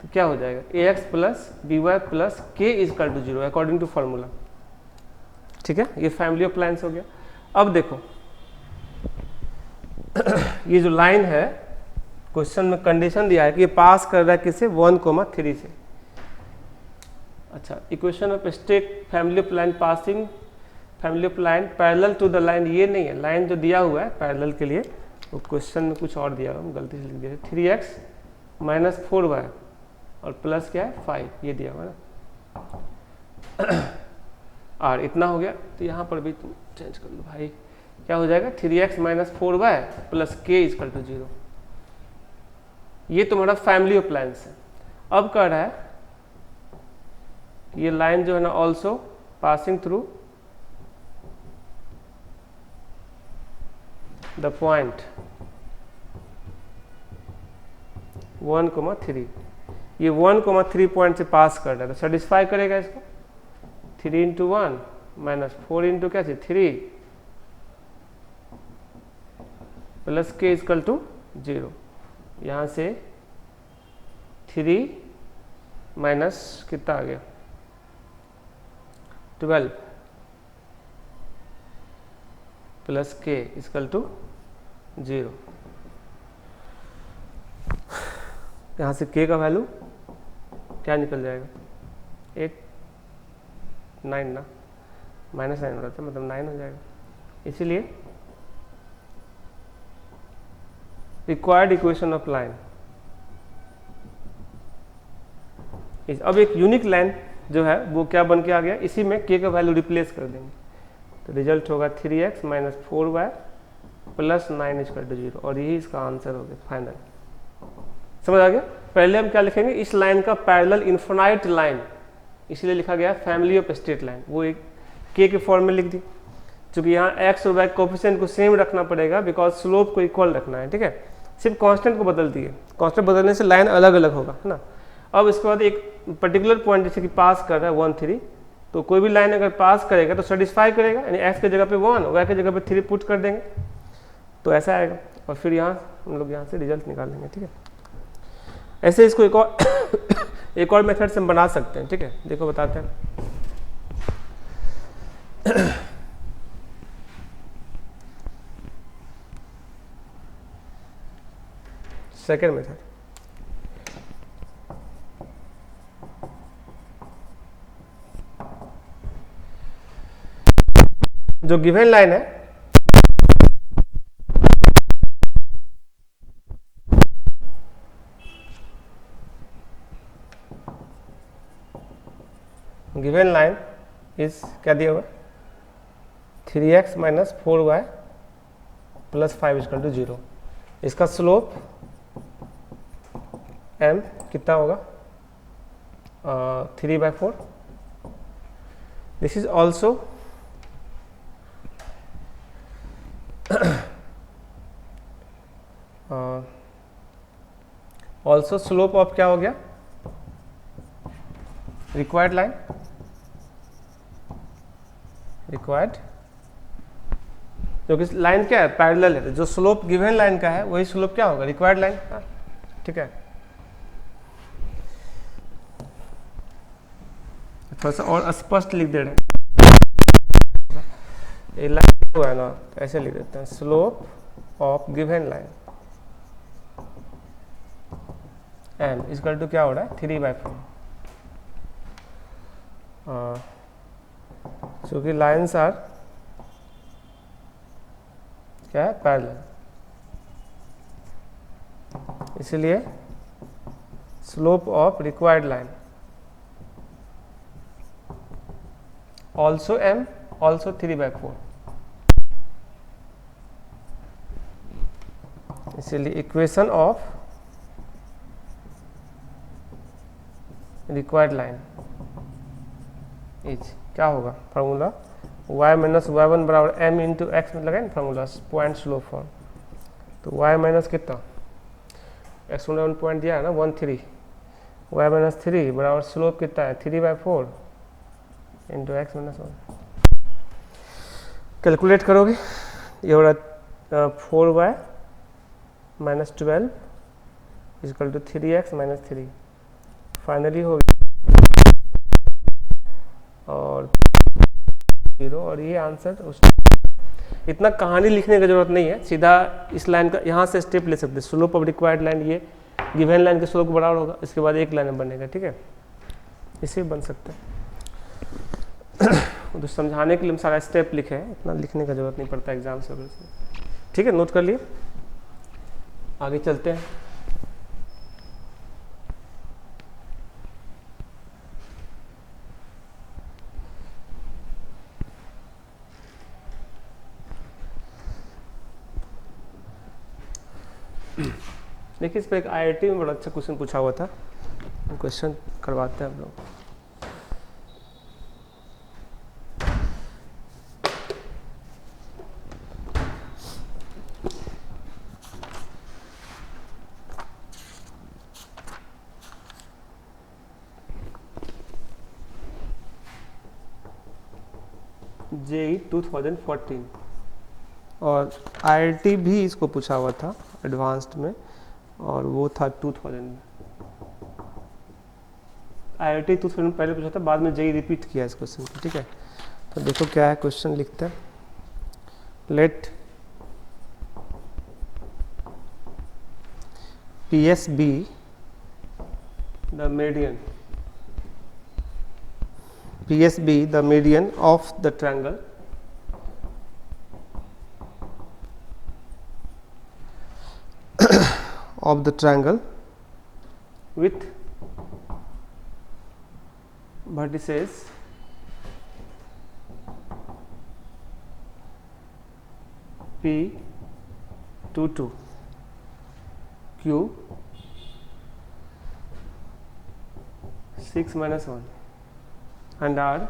तो क्या हो जाएगा ax plus b y plus k equal to 0 according to formula, ठीक है। ये फैमिली ऑफ लाइन्स हो गया। अब देखो ये जो लाइन है, क्वेश्चन में कंडीशन दिया है कि ये पास कर रहा है किसे 1,3 से। अच्छा, equation of state family of line passing family of line parallel to the line, ये नहीं है, लाइन जो दिया हुआ है पैरेलल के लिए वो क्वेश्चन में कुछ और दिया हुआ, हम गलती से लिख दिया 3x माइनस 4y और प्लस क्या है 5, ये दिया हुआ है ना। और इतना हो गया, तो यहाँ पर भी तुम चेंज कर लो भाई, क्या हो जाएगा 3x minus 4y plus k equal to 0। ये तुम्हारा फैमिली ऑफ लाइन्स है। अब कह रहा है ये लाइन जो है ना also passing through the point 1,3, ये 1,3 पॉइंट से पास कर रहा है, तो सेटिस्फाई करेगा इसको। 3 इंटू 1 माइनस 4 इंटू क्या 3 प्लस के इक्वल टू 0। यहाँ से 3 माइनस कितना आ गया 12 प्लस के इक्वल टू 0। यहाँ से के का वैल्यू क्या निकल जाएगा 8 9 ना, माइनस 9 हो रहा था, मतलब 9 हो जाएगा। इसीलिए रिक्वायर्ड इक्वेशन ऑफ लाइन, अब एक यूनिक लाइन जो है वो क्या बन के आ गया, इसी में के का वैल्यू रिप्लेस कर देंगे, तो रिजल्ट होगा 3x minus 4y plus 9 equal to 0, और यही इसका आंसर हो गया फाइनल। समझ आ गया। पहले हम क्या लिखेंगे, इस लाइन का पैरेलल इन्फिनाइट लाइन, इसलिए लिखा गया फैमिली ऑफ स्ट्रेट लाइन, वो एक के फॉर्म में लिख दी, क्योंकि यहाँ x और y कोफिशिएंट को सेम रखना पड़ेगा, बिकॉज स्लोप को इक्वल रखना है, ठीक है। सिर्फ कांस्टेंट को बदल दिए, कांस्टेंट बदलने से लाइन अलग अलग होगा, है ना। अब इसके बाद एक पर्टिकुलर पॉइंट जैसे कि पास कर रहा है 1 3, तो कोई भी लाइन अगर पास करेगा तो सेटिस्फाई करेगा, यानी x के जगह पे 1 y के जगह पे 3 पुट कर देंगे, तो ऐसा आएगा, और फिर यहाँ हम लोग यहाँ से रिजल्ट निकाल लेंगे, ठीक है। ऐसे इसको एक और मेथड से हम बना सकते हैं, ठीक है। देखो बताते हैं। सेकेंड मेथड, जो गिवन लाइन है गिवन लाइन इस क्या दिया हुआ 3x minus 4y plus 5 equal to 0। इसका स्लोप m कितना होगा 3/4। This is also also slope of क्या हो गया रिक्वायर्ड लाइन, रिक्वायर्ड, जो कि लाइन क्या है पैरेलल है, जो स्लोप गिवन लाइन का है वही स्लोप क्या होगा रिक्वायर्ड लाइन का, ठीक है। थोड़ा सा और स्पष्ट लिख दे रहे हैं, ये लाइन जो है ना ऐसे लिख देते हैं, slope of given line m equal to क्या हो रहा है 3/4, क्योंकि लाइन्स आर क्या है पैरेलल, इसलिए slope of required line also m also 3/4, इसलिए equation of required line is क्या होगा, फार्मूला y माइनस y1 बराबर m इंटू एक्स में लगाए ना फार्मूला पॉइंट स्लोप फॉर्म, तो y माइनस कितना x में पॉइंट दिया है ना 1 3, y माइनस 3 बराबर स्लोप कितना है 3/4 इंटू एक्स माइनस 1। कैलकुलेट करोगे ये हो रहा 4y minus 12 equal to 3x minus 3, finally हो गया और 0, और ये आंसर उस इतना कहानी लिखने की जरूरत नहीं है, सीधा इस लाइन का यहाँ से स्टेप ले सकते हैं, स्लोप ऑफ रिक्वायर्ड लाइन ये गिवन लाइन के स्लोप के बराबर होगा, इसके बाद एक लाइन बनेगा, ठीक है, इसे बन सकते हैं। तो समझाने के लिए हम सारा स्टेप लिखे हैं, इतना लिखने का जरूरत नहीं पड़ता एग्जाम से वगैरह से, ठीक है, नोट कर लिए, आगे चलते हैं। देखिए इस पर एक आईआईटी में बड़ा अच्छा क्वेश्चन पूछा हुआ था, क्वेश्चन करवाते हैं हम लोग। JEE 2014 और आईआईटी भी इसको पूछा हुआ था एडवांस्ड में, और वो था 2000 में। आईआईटी 2000 में पहले पूछा था, बाद में JEE रिपीट किया इस क्वेश्चन को, ठीक है। तो देखो क्या है क्वेश्चन, लिखते हैं late PS be the median, PS be the median of the triangle of the triangle with vertices P 2 2 Q 6 minus 1 and R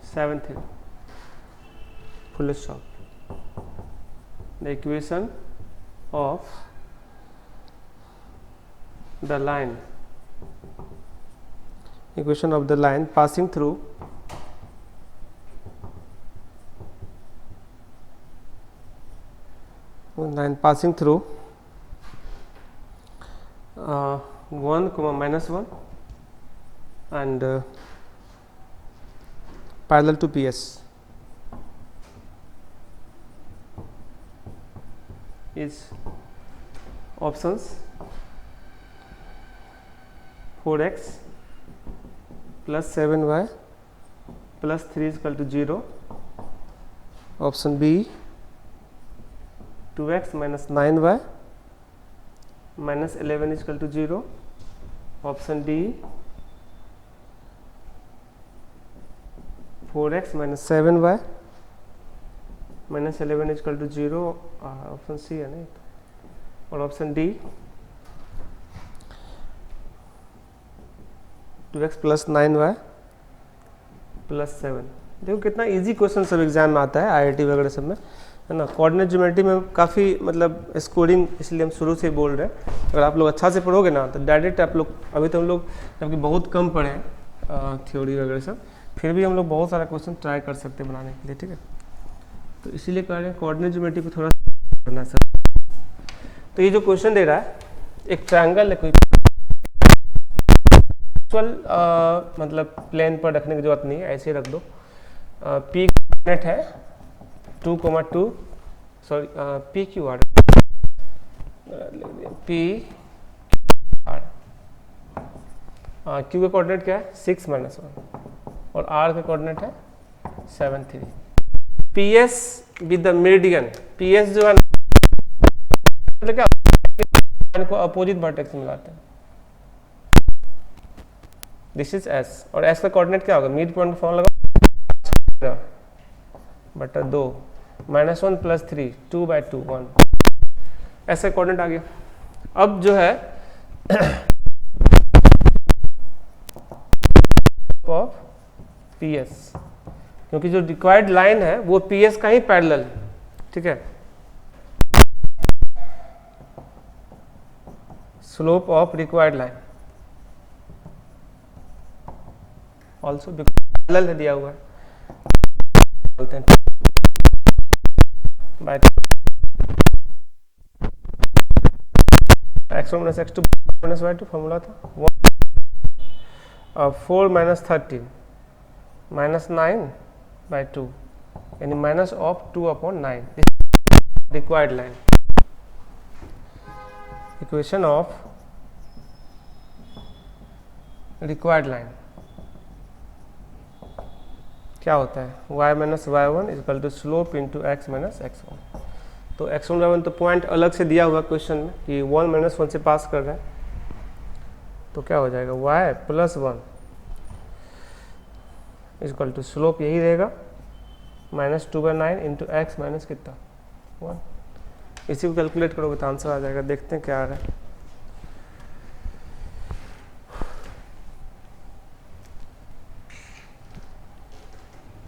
7 3, full stop. The equation of the line, equation of the line passing through -1, and parallel to PS is options 4x plus 7y plus 3 is equal to 0, option B 2x minus 9y minus 11 is equal to 0, option D 4x minus 7y minus 11 is equal to 0, option c है नहीं, और option D 2x plus 9y plus 7। देखो कितना easy question सब exam में आता है IIT वगैरह सब में, है ना। कोऑर्डिनेट ज्योमेट्री में काफ़ी मतलब स्कोरिंग, इसलिए हम शुरू से बोल रहे हैं, अगर आप लोग अच्छा से पढ़ोगे ना तो डायरेक्ट आप लोग, अभी तो हम लोग जबकि बहुत कम पढ़े हैं थ्योरी वगैरह सब, फिर भी हम लोग बहुत सारा क्वेश्चन ट्राई कर सकते हैं बनाने के लिए, ठीक है। तो इसीलिए कह रहे हैं कोऑर्डिनेट ज्योमेट्री को थोड़ा करना सर। तो ये जो क्वेश्चन दे रहा है, एक ट्रायंगल है कोई, मतलब प्लेन पर रखने की जरूरत नहीं है, ऐसे रख दो। पी कोऑर्डिनेट है 2,2, sorry P Q R P R, Q का कोऑर्डिनेट क्या है 6 - 1 और आर का कोऑर्डिनेट है 7 3। P S with the meridian, P S जो है क्या को अपोजिट वर्टेक्स मिलाते हैं, दिस इज एस, और एस का कोऑर्डिनेट क्या होगा मिड पॉइंट फॉर्म लगा बटा 2 -1 + 3 2/2 1, ऐसा कोऑर्डिनेट आ गया। अब जो है ऑफ पी एस, क्योंकि जो रिक्वायर्ड लाइन है वो पी एस का ही पैरेलल है, ठीक है। Slope of required line also parallel है, दिया हुआ है, बोलते हैं bye x1 - x2 - y2 formula था 4 - 13 -9/2 यानी -2/9 required line. Equation of required line क्या होता है y - y1 = slope into x - x1। तो x1 y1 तो पॉइंट अलग से दिया हुआ क्वेश्चन में कि 1 - 1 से पास कर रहे हैं, तो क्या हो जाएगा y + 1 = स्लोप यही रहेगा -2/9 इंटू x माइनस कितना 1। इसी को कैलकुलेट करोगे तो आंसर आ जाएगा। देखते हैं क्या आ रहा है।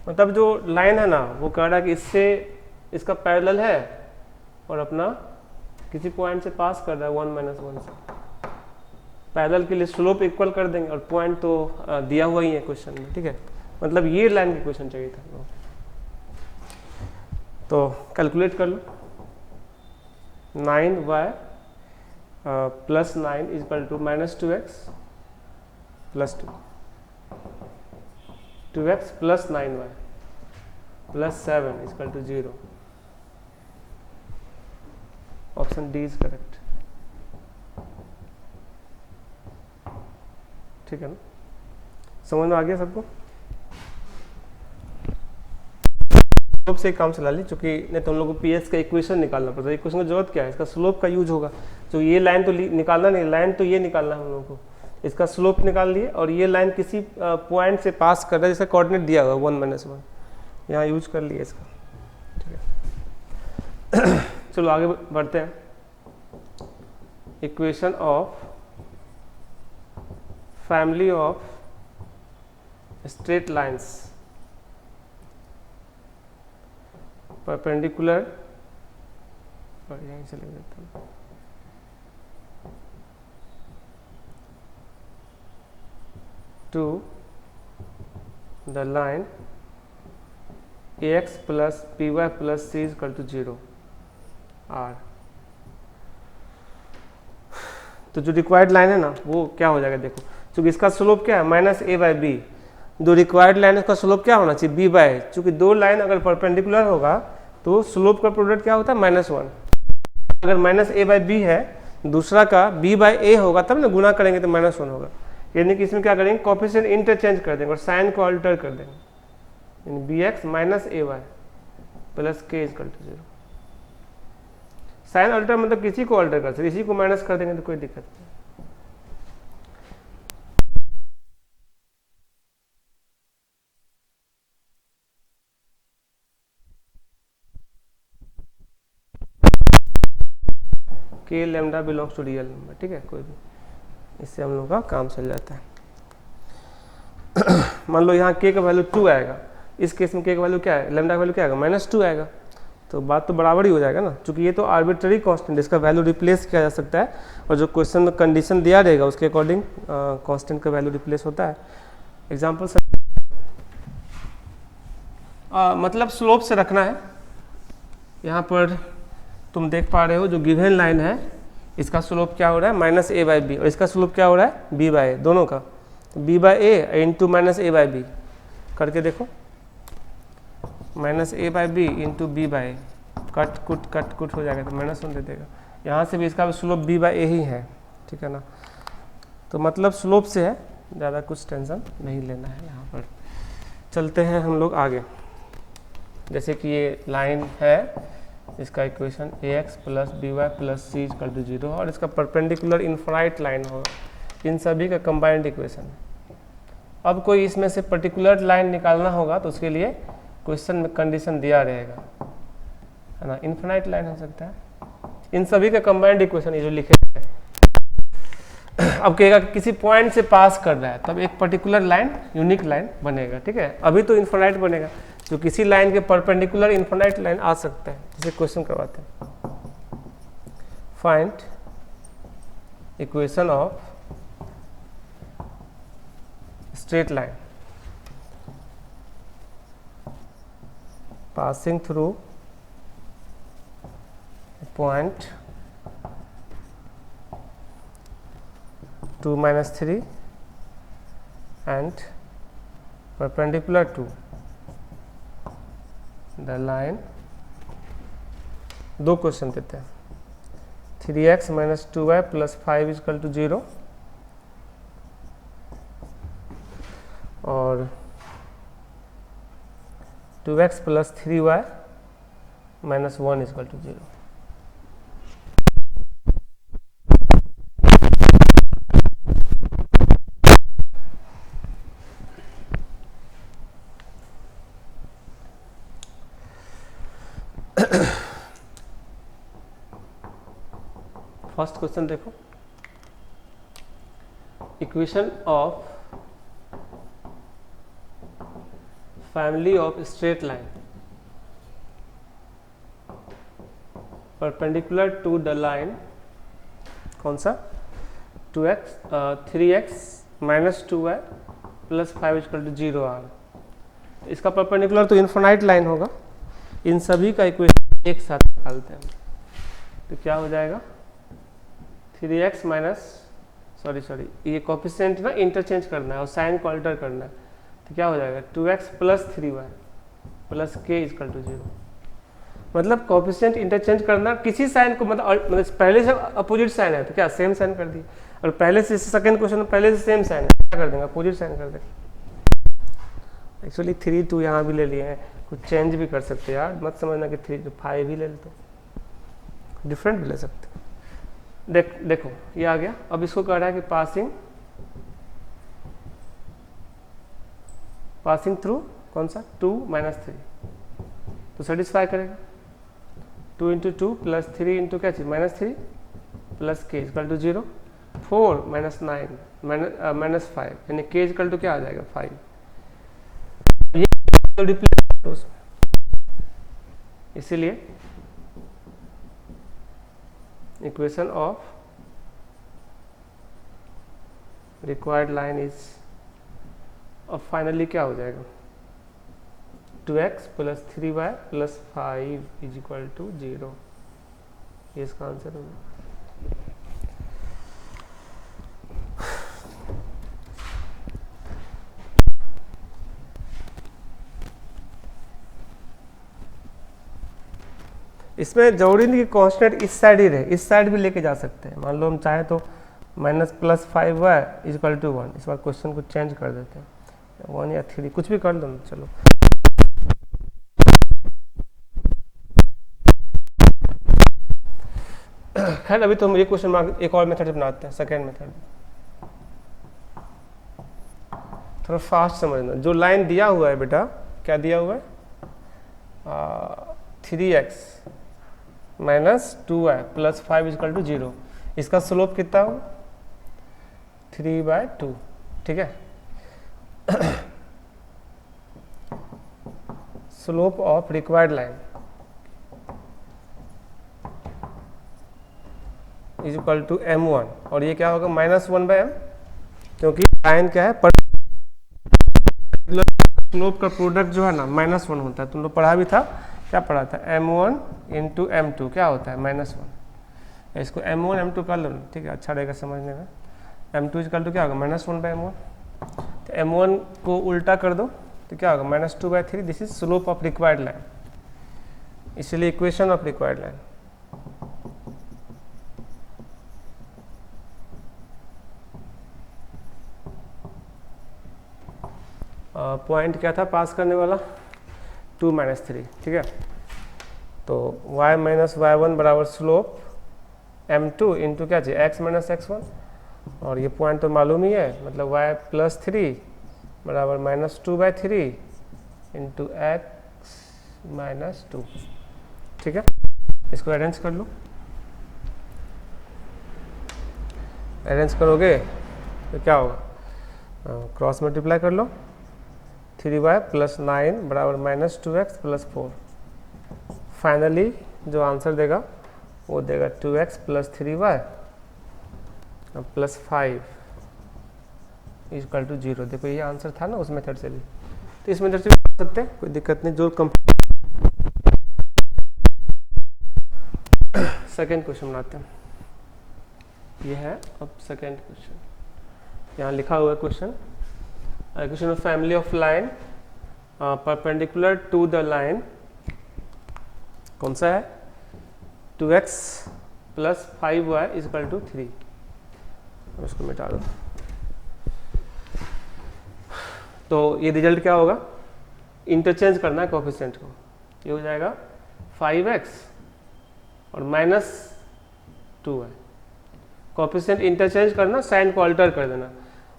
मतलब जो लाइन है ना वो कह रहा है कि इससे इसका पैरेलल है और अपना किसी पॉइंट से पास कर रहा है 1 - 1 से। पैरेलल के लिए स्लोप इक्वल कर देंगे और पॉइंट तो दिया हुआ ही है क्वेश्चन में, ठीक है। मतलब ये लाइन की क्वेश्चन चाहिए था, तो कैलकुलेट कर लो। 9y + 9 = -2x + 2, 2x + 9y + 7 = 0। Option D is correct, ठीक है ना। समझ में आ गया सबको। स्लोप से काम चला ली, चूंकि नहीं तो हम लोग को पीएस का इक्वेशन निकालना पड़ता है। इक्वेशन की जरूरत क्या है, इसका स्लोप का यूज होगा। तो ये लाइन तो निकालना नहीं, लाइन तो ये निकालना है हम लोग को। इसका स्लोप निकाल लिए और ये लाइन किसी पॉइंट से पास कर रहा है जिसका कोऑर्डिनेट दिया हुआ 1 - 1, यहाँ यूज कर लिए इसका, ठीक है। चलो आगे बढ़ते हैं। Equation of family of straight lines perpendicular, और यहीं से लिख देता हूँ, to the line ax + py + c = 0 r। तो जो रिक्वायर्ड लाइन है ना वो क्या हो जाएगा, देखो चूंकि इसका स्लोप क्या है -a/b, जो रिक्वायर्ड लाइन है उसका स्लोप क्या होना चाहिए b/a। चूंकि दो लाइन अगर परपेंडिकुलर होगा तो स्लोप का प्रोडक्ट क्या होता है -1। अगर -a/b है, दूसरा का b/a होगा, तब ना गुना करेंगे तो -1 होगा। यानी कि इसमें क्या करेंगे, कोएफिशिएंट इंटरचेंज कर देंगे और साइन को अल्टर कर देंगे, यानी bx - ay + k = 0। Sign alter मतलब किसी को अल्टर कर सकते, इसी को माइनस कर देंगे तो कोई दिक्कत नहीं। k lambda belongs to real number, ठीक है, कोई भी, इससे हम लोग का काम चल जाता है। मान लो यहाँ k का वैल्यू 2 आएगा, इस केस में k का वैल्यू क्या है, लैम्डा का वैल्यू क्या आएगा -2 आएगा, तो बात तो बराबर ही हो जाएगा ना। क्योंकि ये तो आर्बिट्ररी कांस्टेंट, इसका वैल्यू रिप्लेस किया जा सकता है और जो क्वेश्चन में कंडीशन दिया रहेगा उसके अकॉर्डिंग कांस्टेंट का वैल्यू रिप्लेस होता है। एग्जाम्पल मतलब स्लोप से रखना है। यहाँ पर तुम देख पा रहे हो जो गिवन लाइन है इसका स्लोप क्या हो रहा है -a/b, और इसका स्लोप क्या हो रहा है b/a, दोनों का। B by a into minus a by b करके देखो, minus a by b into b by cut कुट हो जाएगा तो -1 दे देगा। यहाँ से भी इसका भी स्लोप बी बाई ए ही है, ठीक है ना। तो मतलब स्लोप से है, ज़्यादा कुछ टेंशन नहीं लेना है यहाँ पर। चलते हैं हम लोग आगे। जैसे कि ये लाइन है, इसका equation ax plus b y plus c equal to 0 और इसका परपेंडिकुलर इनफाइनाइट लाइन होगा, इन सभी का कंबाइंड इक्वेशन। अब कोई इसमें से पर्टिकुलर लाइन निकालना होगा तो उसके लिए क्वेश्चन में कंडीशन दिया रहेगा, है ना। इनफाइनाइट लाइन हो सकता है, इन सभी का कंबाइंड इक्वेशन ये जो लिखे हैं। अब कहेगा कि किसी पॉइंट से पास कर रहा है तब एक पर्टिकुलर लाइन यूनिक लाइन बनेगा, ठीक है। अभी तो इनफाइनाइट बनेगा, जो किसी लाइन के परपेंडिकुलर इनफाइनाइट लाइन आ सकता है। जैसे क्वेश्चन करवाते हैं, find equation of straight line passing through a point 2 minus 3 and perpendicular to the line। दो क्वेश्चन देते हैं, 3x minus 2y plus 5 is equal to 0 और 2x plus 3y minus 1 is equal to 0। First question देखो, equation of family of straight line perpendicular to the line, कौन सा 3x minus 2y plus 5 equal to 0 are. इसका perpendicular तो infinite line होगा, इन सभी का इक्वेशन एक साथ निकालते हैं तो क्या हो जाएगा 3x माइनस सॉरी ये कोफिशिएंट ना इंटरचेंज करना है और साइन को अल्टर करना है, तो क्या हो जाएगा 2x plus 3y plus k equal to 0। मतलब कोफिशिएंट इंटरचेंज करना, किसी साइन को मतलब पहले से अपोजिट साइन है तो क्या सेम साइन कर दिए, और पहले से सेकंड क्वेश्चन में पहले से सेम साइन है क्या कर देंगे अपोजिट साइन कर देंगे। एक्चुअली 3 2 यहाँ भी ले लिए हैं, कुछ चेंज भी कर सकते हैं यार, मत समझना कि 3 5 ही ले लेते, डिफरेंट भी ले सकते। देखो ये आ गया। अब इसको कह रहा है कि पासिंग थ्रू कौन सा 2 माइनस 3, तो सेटिस्फाई करेगा 2 इंटू 2 प्लस 3 इंटू क्या चीज -3 plus k equal to 0, 4 minus 9 minus 5 यानी k इक्वल टू क्या आ जाएगा 5। ये तो रिप्लेस उसमें, इसीलिए equation of required line is, अब फाइनली क्या हो जाएगा 2x plus 3y plus 5 is equal to 0। ये इसका आंसर होगा। इसमें जरूरी नहीं कि कांस्टेंट इस साइड ही रहे, इस साइड भी लेके जा सकते हैं। मान लो हम चाहे तो minus plus 5y is equal to 1, इस बार क्वेश्चन को चेंज कर देते हैं 1 या 3 कुछ भी कर लो ना, चलो खैर अभी तो हम ये क्वेश्चन मार्क एक और मेथड बनाते हैं, सेकेंड मेथड थोड़ा फास्ट समझना। जो लाइन दिया हुआ है बेटा, क्या दिया हुआ है 3x minus 2y plus 5 equal to 0, इसका स्लोप कितना हो 3/2, ठीक है। Slope of required line is equal to m1, और ये क्या होगा -1/m, क्योंकि लाइन क्या है स्लोप का प्रोडक्ट जो है ना -1 होता है। तुम लोग पढ़ा भी था, क्या पढ़ा था m1 इंटू m2 क्या होता है -1। इसको m1 m2 कर लो ना, ठीक है, अच्छा रहेगा समझने में। m2 इक्वल टू क्या होगा -1/m1, तो m1 को उल्टा कर दो तो क्या होगा -2/3, this is slope of required line, इसलिए equation of required line. Point क्या था पास करने वाला 2 - 3, ठीक है। तो y - y1 बराबर स्लोप m2 इंटू क्या चाहिए x - x1, और ये पॉइंट तो मालूम ही है, मतलब y + 3 बराबर -2/3 इंटू x - 2, ठीक है। इसको अरेंज कर लो, अरेंज करोगे तो क्या होगा, क्रॉस मल्टीप्लाई कर लो, 3y + 9 बराबर -2x + 4। फाइनली जो आंसर देगा वो देगा 2x + 3y + 5 = 0। देखो ये आंसर था ना उस मेथड से भी, तो इस मेथड से भी कर सकते हैं, कोई दिक्कत नहीं। जो सेकेंड क्वेश्चन बनाते हैं, ये है अब सेकेंड क्वेश्चन। यहाँ लिखा हुआ है question of family of line perpendicular to the line, कौन सा है 2x + 5y = 3। इसको मिटा दो, तो ये रिजल्ट क्या होगा, इंटरचेंज करना है कोफिशिएंट को, ये हो जाएगा 5x और -2y। कोफिशिएंट इंटरचेंज करना, साइन को अल्टर कर देना,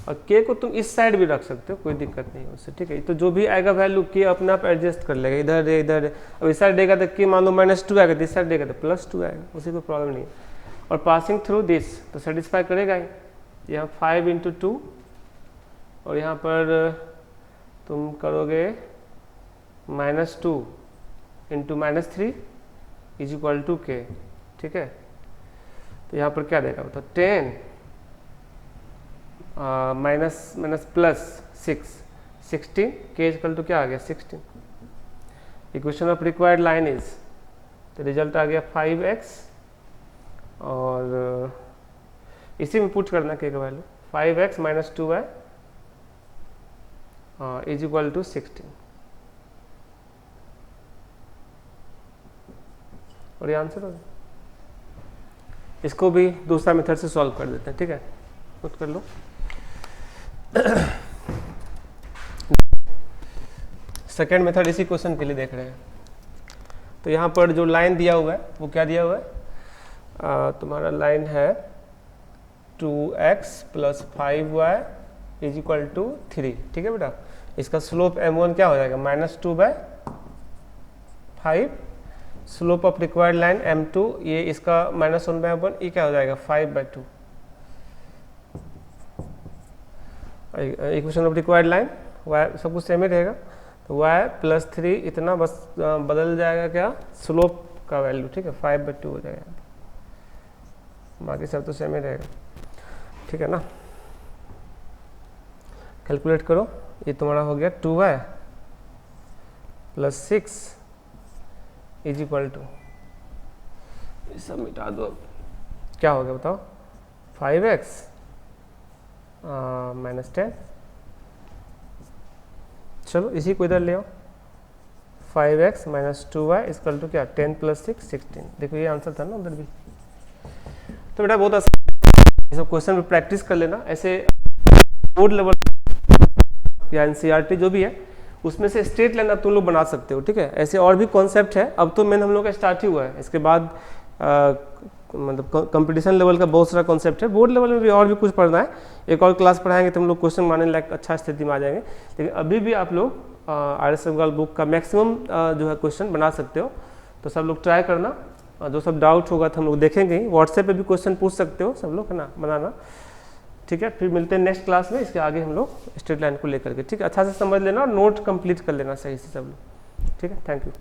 और k को तुम इस साइड भी रख सकते हो, कोई दिक्कत नहीं है उससे, ठीक है। तो जो भी आएगा वैल्यू k अपने आप एडजस्ट कर लेगा, इधर इधर। अब इस साइड देगा तो k मान लो -2 आएगा, इस साइड देगा तो +2 आएगा, उसी कोई प्रॉब्लम नहीं है। और पासिंग थ्रू दिस तो सेटिस्फाई करेगा ही। यहाँ 5 × 2 और यहाँ पर तुम करोगे -2 × -3 = k, ठीक है। तो यहाँ पर क्या देगा, तो 10 -6 16, k = क्या आ गया 16। Equation of required line is, तो रिजल्ट आ गया 5x, और इसी में पुट करना k का वैल्यू 5x - 2y = 16, और ये आंसर हो गया। इसको भी दूसरा मेथड से सॉल्व कर देते हैं, ठीक है, पुट कर लो। सेकेंड मेथड इसी क्वेश्चन के लिए देख रहे हैं। तो यहाँ पर जो लाइन दिया हुआ है वो क्या दिया हुआ है, तुम्हारा लाइन है 2x + 5y = 3, ठीक है बेटा। इसका स्लोप m1 क्या हो जाएगा -2/5, slope of required line m2, ये इसका -1/1, ये क्या हो जाएगा 5/2। Equation of required line y सब कुछ सेम ही रहेगा, तो y + 3 इतना बस बदल जाएगा क्या, स्लोप का वैल्यू, ठीक है, 5/2 हो जाएगा, बाकी सब तो सेम ही रहेगा, ठीक है ना। कैलकुलेट करो, ये तुम्हारा हो गया 2y + 6 = ये सब मिटा दो, क्या हो गया बताओ, 5x -10। चलो इसी को इधर ले आओ, 5x - 2y = क्या 10 + 6 16। देखो ये आंसर था ना उधर भी। तो बेटा बहुत आसान, ये सब क्वेश्चन पे प्रैक्टिस कर लेना। ऐसे बोर्ड लेवल या एनसीईआरटी जो भी है उसमें से स्ट्रेट लाइन अब तुम लोग बना सकते हो, ठीक है। ऐसे और भी कॉन्सेप्ट है, अब तो मेन हम लोग का स्टार्ट ही हुआ है, इसके बाद मतलब कंपटीशन लेवल का बहुत सारा कॉन्सेप्ट है। बोर्ड लेवल में भी और भी कुछ पढ़ना है, एक और क्लास पढ़ाएंगे तो हम लोग क्वेश्चन बनाने लायक अच्छा स्थिति में आ जाएंगे। लेकिन अभी भी आप लोग आर.एस. अग्रवाल बुक का मैक्सिमम जो है क्वेश्चन बना सकते हो, तो सब लोग ट्राई करना। जो सब डाउट होगा तो हम लोग देखेंगे ही, व्हाट्सएप पे भी क्वेश्चन पूछ सकते हो सब लोग, है ना, बनाना, ठीक है। फिर मिलते हैं नेक्स्ट क्लास में, इसके आगे हम लोग स्ट्रेट लाइन को लेकर के, ठीक है। अच्छा से समझ लेना और नोट कंप्लीट कर लेना सही से सब लोग, ठीक है। Thank you.